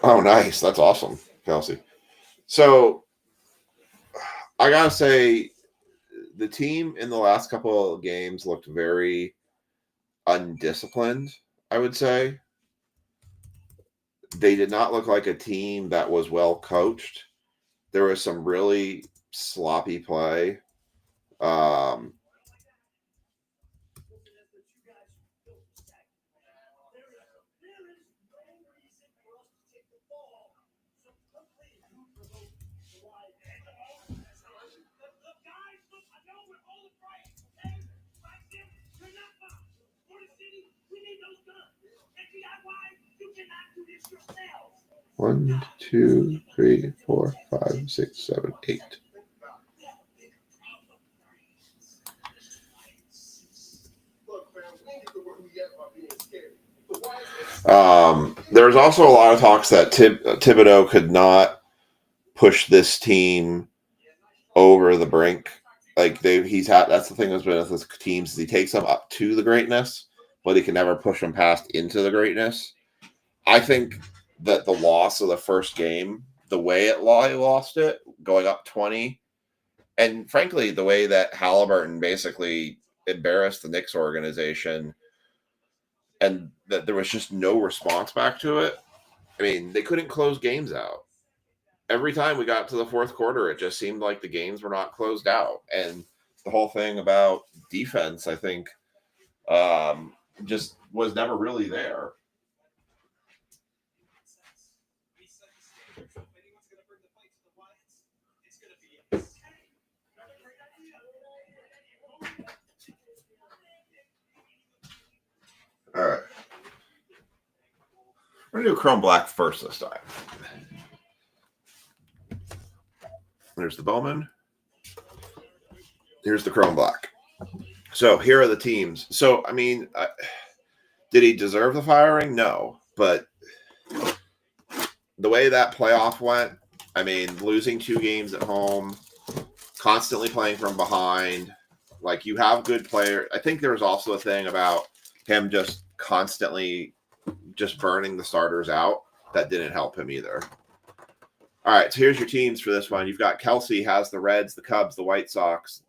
Oh, nice. That's awesome, Kelsey. So I gotta say, the team in the last couple of games looked very undisciplined, I would say. They did not look like a team that was well coached. There was some really sloppy play. Um, One, two, three, four, 5, 6, 7, 8. There was also a lot of talks that Thibodeau could not push this team over the brink. Like that's the thing that's been with his teams, is he takes them up to the greatness, but he can never push them past into the greatness. I think that the loss of the first game, the way he lost it, going up 20, and frankly, the way that Halliburton basically embarrassed the Knicks organization, and that there was just no response back to it. I mean, they couldn't close games out. Every time we got to the fourth quarter, it just seemed like the games were not closed out. And the whole thing about defense, I think, just was never really there. All right. We're going to do Chrome Black first this time. There's the Bowman. Here's the Chrome Black. So here are the teams. So, I mean, did he deserve the firing? No. But the way that playoff went, I mean, losing 2 games at home, constantly playing from behind, like, you have good players. I think there was also a thing about him just constantly just burning the starters out. That didn't help him either. All right, so here's your teams for this one. You've got Kelsey has the Reds, the Cubs, the White Sox.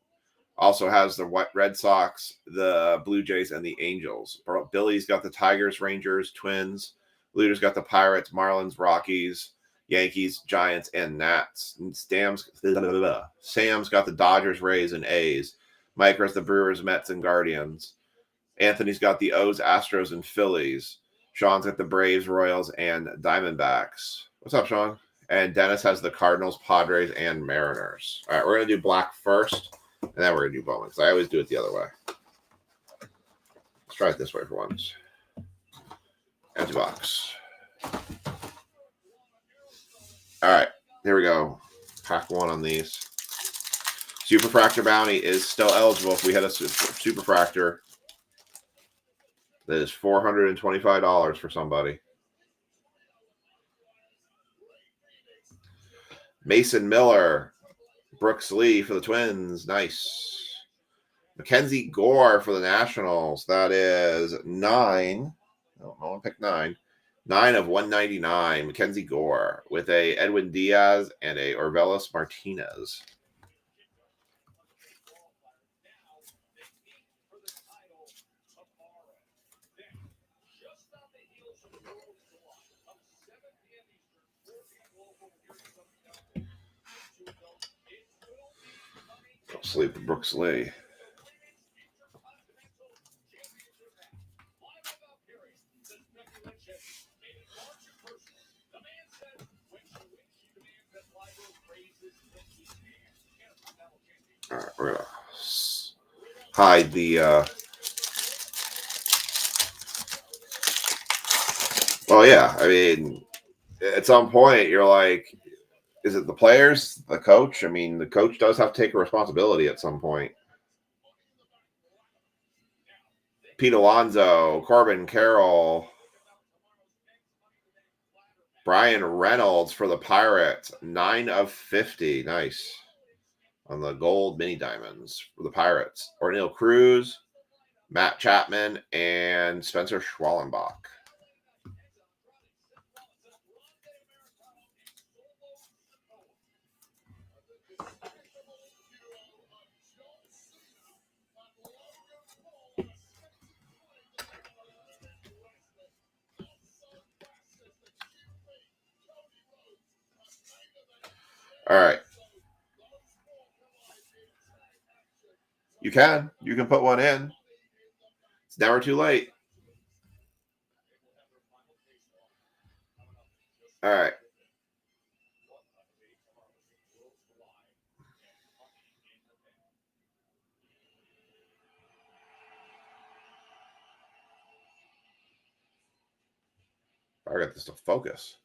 Also has the Red Sox, the Blue Jays, and the Angels. Billy's got the Tigers, Rangers, Twins. Luder's got the Pirates, Marlins, Rockies, Yankees, Giants, and Nats. And Sam's got the Dodgers, Rays, and A's. Mike has the Brewers, Mets, and Guardians. Anthony's got the O's, Astros, and Phillies. Sean's got the Braves, Royals, and Diamondbacks. What's up, Sean? And Dennis has the Cardinals, Padres, and Mariners. All right, we're going to do Black first, and then we're going to do Bowman, because I always do it the other way. Let's try it this way for once. Empty box. All right, here we go. Pack 1 on these. Superfractor Bounty is still eligible if we had a Superfractor. That is $425 for somebody. Mason Miller, Brooks Lee for the Twins. Nice. Mackenzie Gore for the Nationals. That is 9. No one picked 9. 9 of 199. Mackenzie Gore with a Edwin Diaz and a Orvelis Martinez. Sleep with Brooks Lee. All right, we're gonna hide the. Well, yeah, I mean, at some point you're like, is it the players, the coach? I mean, the coach does have to take a responsibility at some point. Pete Alonso, Corbin Carroll, Brian Reynolds for the Pirates, 9 of 50. Nice. On the gold mini diamonds for the Pirates. Orneal Cruz, Matt Chapman, and Spencer Schwallenbach. All right. You can put one in. It's never too late. All right. I got this to focus.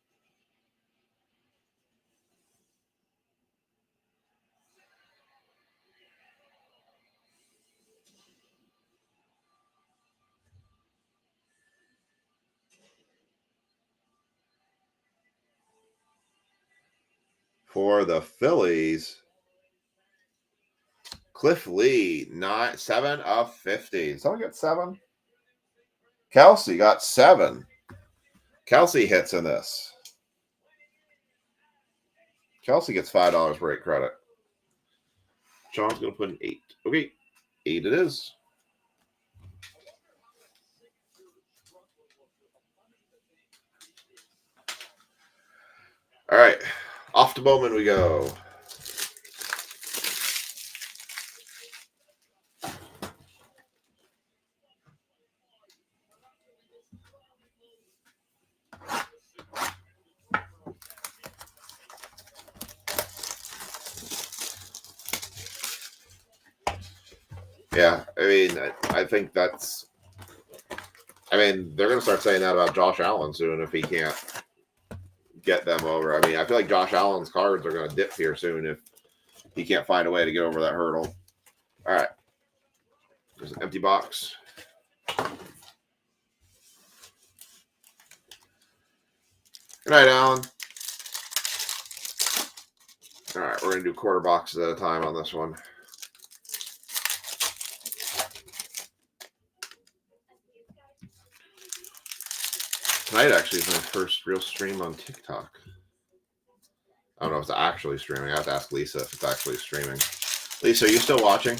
For the Phillies, Cliff Lee, 7 of 50. Someone get 7? Kelsey got 7. Kelsey hits in this. Kelsey gets $5 break credit. Sean's going to put an 8. Okay, 8 it is. All right, off to Bowman we go. Yeah, I mean, I think that's. I mean, they're going to start saying that about Josh Allen soon if he can't get them over. I mean, I feel like Josh Allen's cards are going to dip here soon if he can't find a way to get over that hurdle. All right. There's an empty box. Good night, Alan. All right, we're going to do quarter boxes at a time on this one. Tonight actually is my first real stream on TikTok. I don't know if it's actually streaming. I have to ask Lisa if it's actually streaming. Lisa, are you still watching?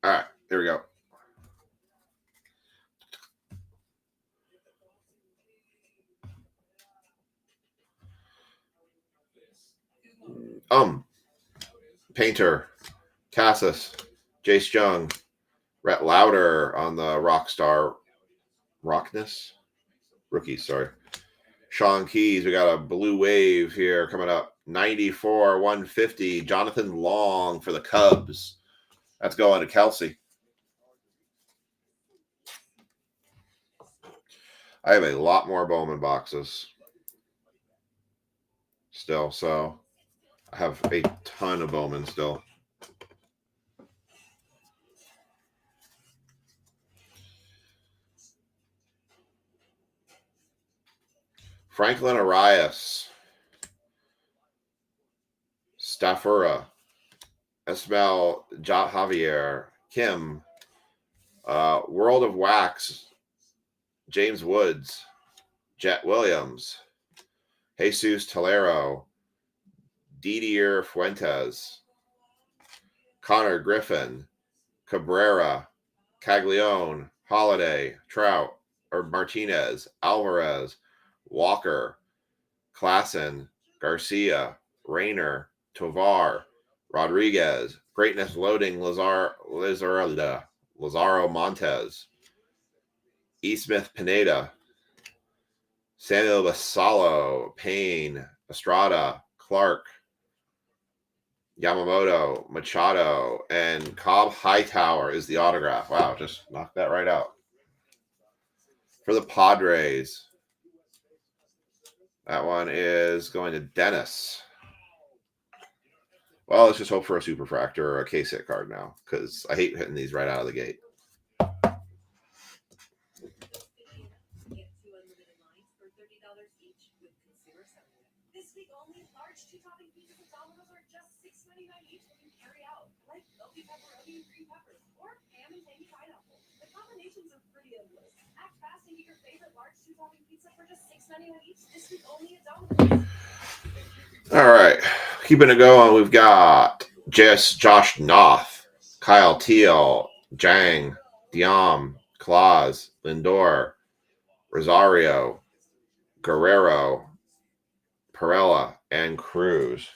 All right, here we go. Painter, Cassis, Jace Jung, Rhett Lauder on the Rockstar Rockness rookies. Sorry, Sean Keys. We got a blue wave here coming up. 94, 150. Jonathan Long for the Cubs. That's going to Kelsey. I have a lot more Bowman boxes still, so I have a ton of Bowman still. Franklin Arias, Staffura, Esmael Javier, Kim, World of Wax, James Woods, Jet Williams, Jesus Tolero, Didier Fuentes, Connor Griffin, Cabrera, Caglione, Holiday, Trout, or Martinez, Alvarez, Walker, Klassen, Garcia, Rayner, Tovar, Rodriguez, Greatness Loading, Lazaro Montes, E. Smith Pineda, Samuel Basallo, Payne, Estrada, Clark, Yamamoto, Machado, and Cobb Hightower is the autograph. Wow, just knocked that right out. For the Padres, that one is going to Dennis. Well, let's just hope for a Superfractor or a case hit card now, because I hate hitting these right out of the gate. This week only, large two-topping pizzas at Domino's are just $6.99 each when you carry out, like milky pepperoni and green peppers, or ham and tangy pineapple. The combinations are pretty endless. Act fast and get your favorite large two-topping pizza for just $6.99 each this week only at Domino's. All right, keeping it going, we've got Josh Noth, Kyle Teal, Jang, Diam, Claus, Lindor, Rosario, Guerrero, Perella, and Cruz.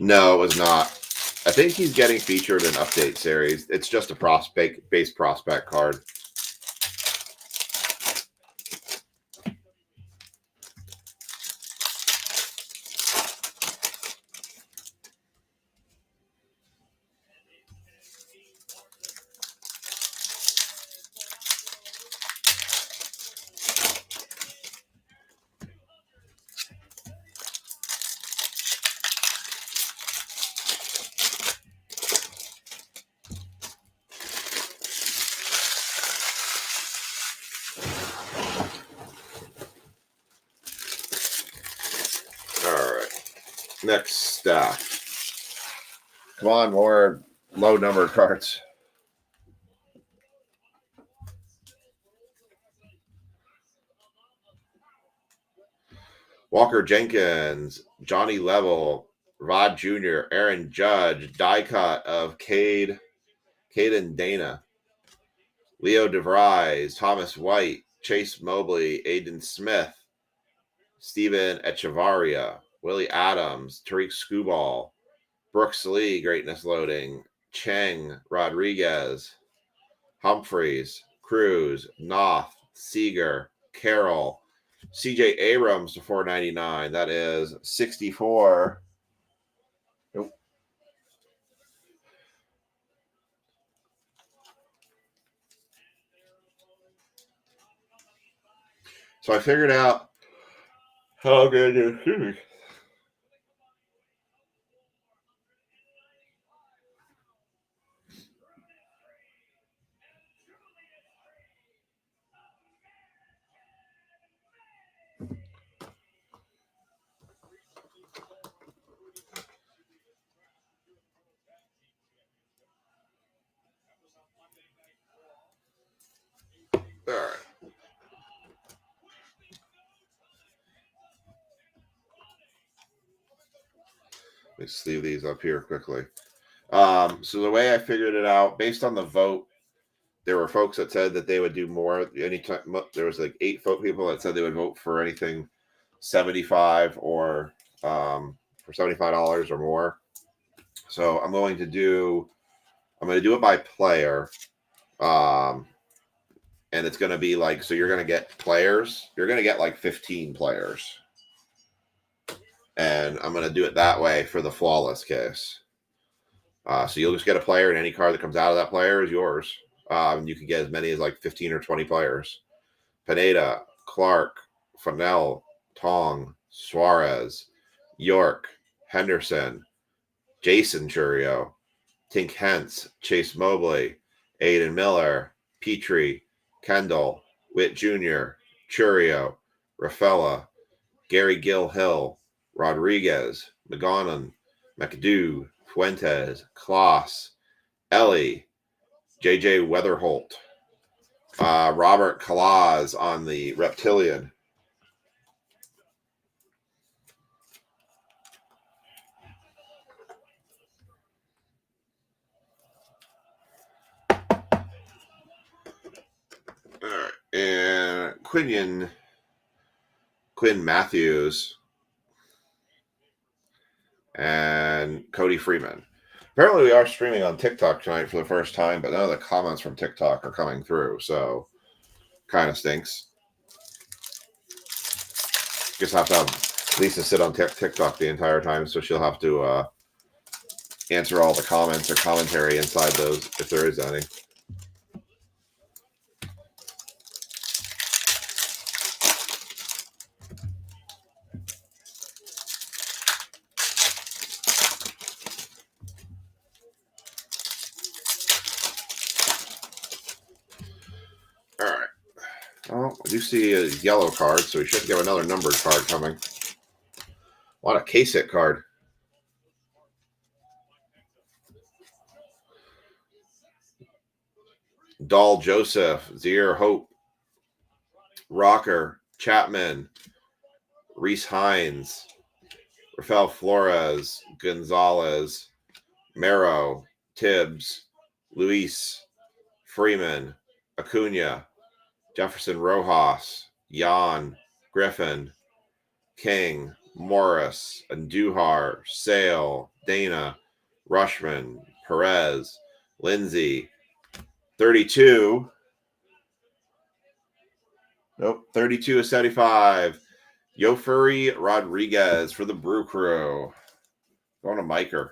No, it was not. I think he's getting featured in update series. It's just a base prospect card. Next stuff. Come on, more low number cards. Walker Jenkins, Johnny Level, Rod Jr., Aaron Judge, die cut of Caden Dana, Leo DeVries, Thomas White, Chase Mobley, Aiden Smith, Steven Echevarria, Willie Adams, Tariq Skubal, Brooks Lee, Greatness Loading, Cheng Rodriguez, Humphreys, Cruz, Noth, Seager, Carroll, CJ Abrams to $4.99. That is 64. Nope. So I figured out how I'm going to do. All right. Let's leave these up here quickly. So the way I figured it out, based on the vote, there were folks that said that they would do more. Anytime there was like 8 people that said they would vote for anything 75 or for $75 or more. So I'm going to do it by player. and it's going to be like, so you're going to get players. You're going to get like 15 players. And I'm going to do it that way for the flawless case. So you'll just get a player, and any card that comes out of that player is yours. You can get as many as like 15 or 20 players. Pineda, Clark, Fennell, Tong, Suarez, York, Henderson, Jason Churio, Tink Hentz, Chase Mobley, Aiden Miller, Petrie, Kendall, Witt Jr., Churio, Rafaela, Gary Gill Hill, Rodriguez, McGonan, McAdoo, Fuentes, Kloss, Ellie, JJ Weatherholt, Robert Kalaz on the Reptilian. All right. And Quinn Matthews and Cody Freeman. Apparently, we are streaming on TikTok tonight for the first time, but none of the comments from TikTok are coming through, so kind of stinks. Just have to have Lisa sit on TikTok the entire time, so she'll have to answer all the comments or commentary inside those, if there is any. All right. Well, I do see a yellow card, so we should get another numbered card coming. A lot of case hit card. Dahl Joseph, Zier Hope, Rocker, Chapman, Reese Hines, Rafael Flores, Gonzalez, Mero, Tibbs, Luis, Freeman, Acuna, Jefferson Rojas, Jan, Griffin, King, Morris, Andujar, Sale, Dana, Rushman, Perez, Lindsay, 32. Nope, 32 is 75. Yofuri Rodriguez for the Brew Crew. Going to Miker.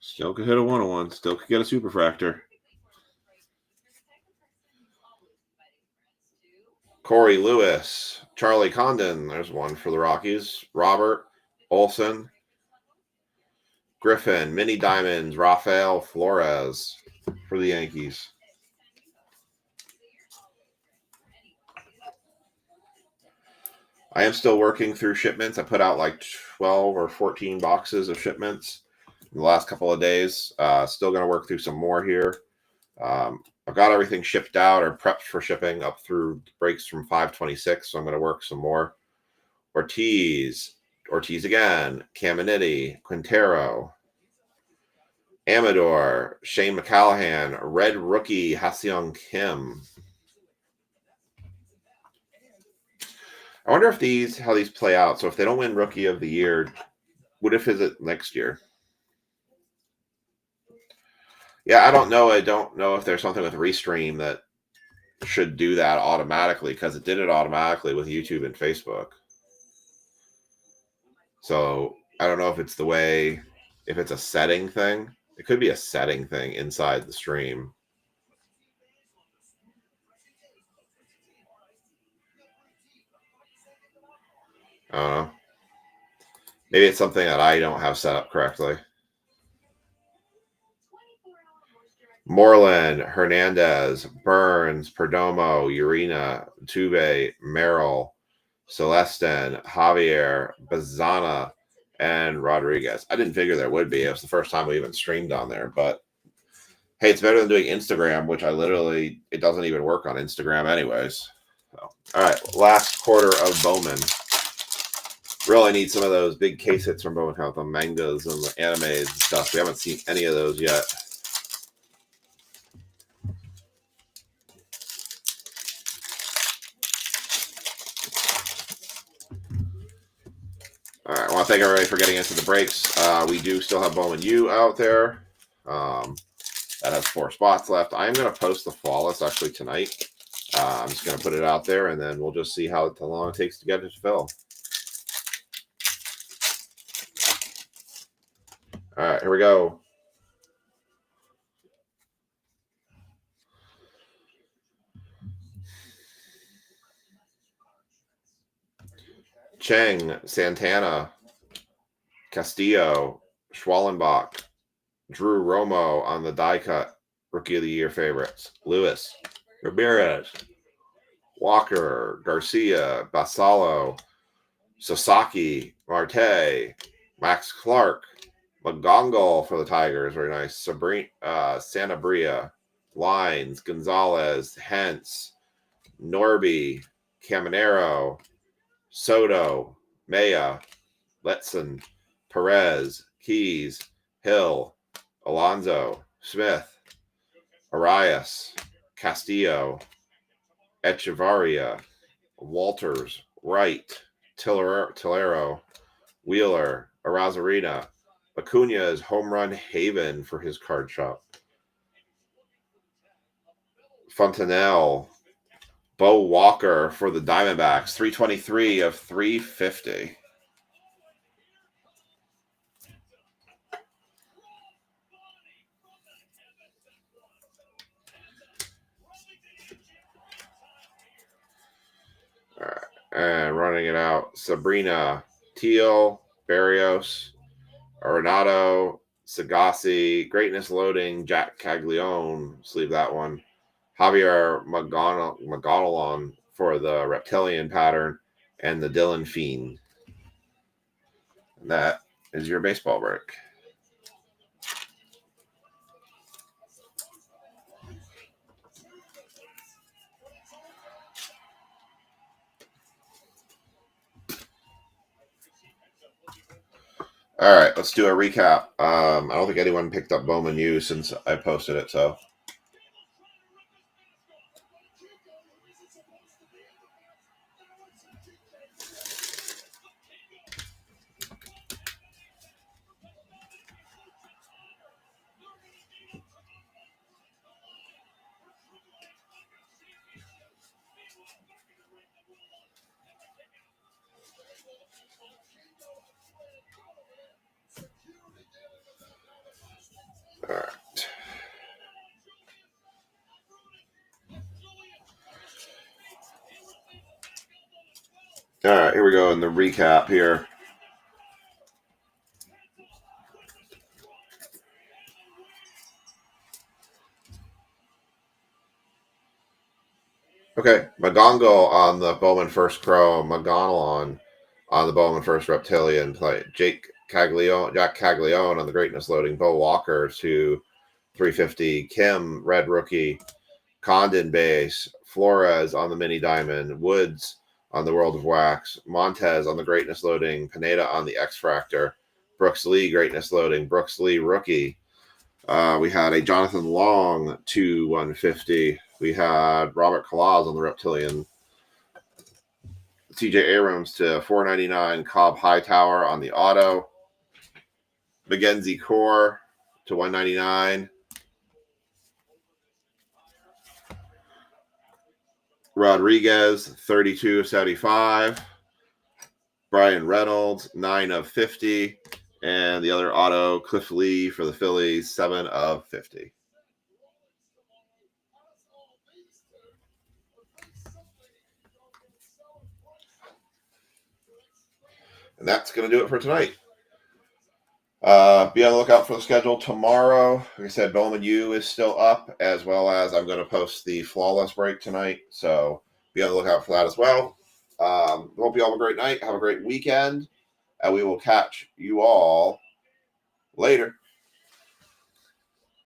Still could hit a 101. Still could get a superfractor. Corey Lewis, Charlie Condon. There's one for the Rockies. Robert Olson, Griffin, Mini Diamonds, Rafael Flores for the Yankees. I am still working through shipments. I put out like 12 or 14 boxes of shipments in the last couple of days. Still going to work through some more here. I've got everything shipped out or prepped for shipping up through breaks from 5/26, so I'm going to work some more. Ortiz again, Caminiti, Quintero, Amador, Shane McCallahan, red rookie, Ha-Seong Kim. I wonder if how these play out. So if they don't win Rookie of the Year, what if is it next year? Yeah, I don't know. I don't know if there's something with Restream that should do that automatically, because it did it automatically with YouTube and Facebook. So I don't know if it's if it's a setting thing. It could be a setting thing inside the stream. I don't know. Maybe it's something that I don't have set up correctly. Moreland, Hernandez, Burns, Perdomo, Urena, Tuve, Merrill, Celestin, Javier, Bazana, and Rodriguez. I didn't figure there would be. It was the first time we even streamed on there, but hey, it's better than doing Instagram, which it doesn't even work on Instagram anyways. So, all right, last quarter of Bowman. Really need some of those big case hits from Bowman, the mangas and the animes and stuff. We haven't seen any of those yet. All right, I want to thank everybody for getting into the breaks. We do still have Bowman U out there. That has 4 spots left. I am going to post the flawless actually tonight. I'm just going to put it out there, and then we'll just see how long it takes to get it to fill. All right, here we go. Cheng, Santana, Castillo, Schwallenbach, Drew Romo on the die cut Rookie of the Year favorites. Lewis, Ramirez, Walker, Garcia, Basallo, Sasaki, Marte, Max Clark, McGongle for the Tigers, very nice. Sanabria, Lines, Gonzalez, Hentz, Norby, Caminero, Soto, Maya, Letson, Perez, Keys, Hill, Alonzo, Smith, Arias, Castillo, Echevarria, Walters, Wright, Tillero, Wheeler, Arazarena. Acuna is home run haven for his card shop. Fontanelle, Bo Walker for the Diamondbacks, 323 of 350. All right. And running it out, Sabrina, Teal, Barrios, Arenado, Sagasi, Greatness Loading, Jack Caglione, sleeve that one. Javier McGonagall for the Reptilian pattern, and the Dylan Fiend. And that is your baseball break. All right, let's do a recap. I don't think anyone picked up Bowman U since I posted it, so. All right. All right, here we go in the recap here. Okay, McGonagall on the Bowman First Chrome, McGonagall on the Bowman First Reptilian play, Jack Caglione on the Greatness Loading, Bo Walker to 350, Kim, Red Rookie, Condon Base, Flores on the Mini Diamond, Woods on the World of Wax, Montez on the Greatness Loading, Pineda on the X Fractor, Brooks Lee Greatness Loading, Brooks Lee Rookie. We had a Jonathan Long to 150. We had Robert Kalaz on the Reptilian, TJ Abrams to 499, Cobb Hightower on the Auto, McKenzie Core to 199, Rodriguez 32 of 75, Brian Reynolds 9 of 50, and the other auto, Cliff Lee for the Phillies 7 of 50. And that's going to do it for tonight. Be on the lookout for the schedule tomorrow. Like I said, Bowman U is still up, as well as I'm going to post the flawless break tonight. So be on the lookout for that as well. Hope you all have a great night. Have a great weekend. And we will catch you all later.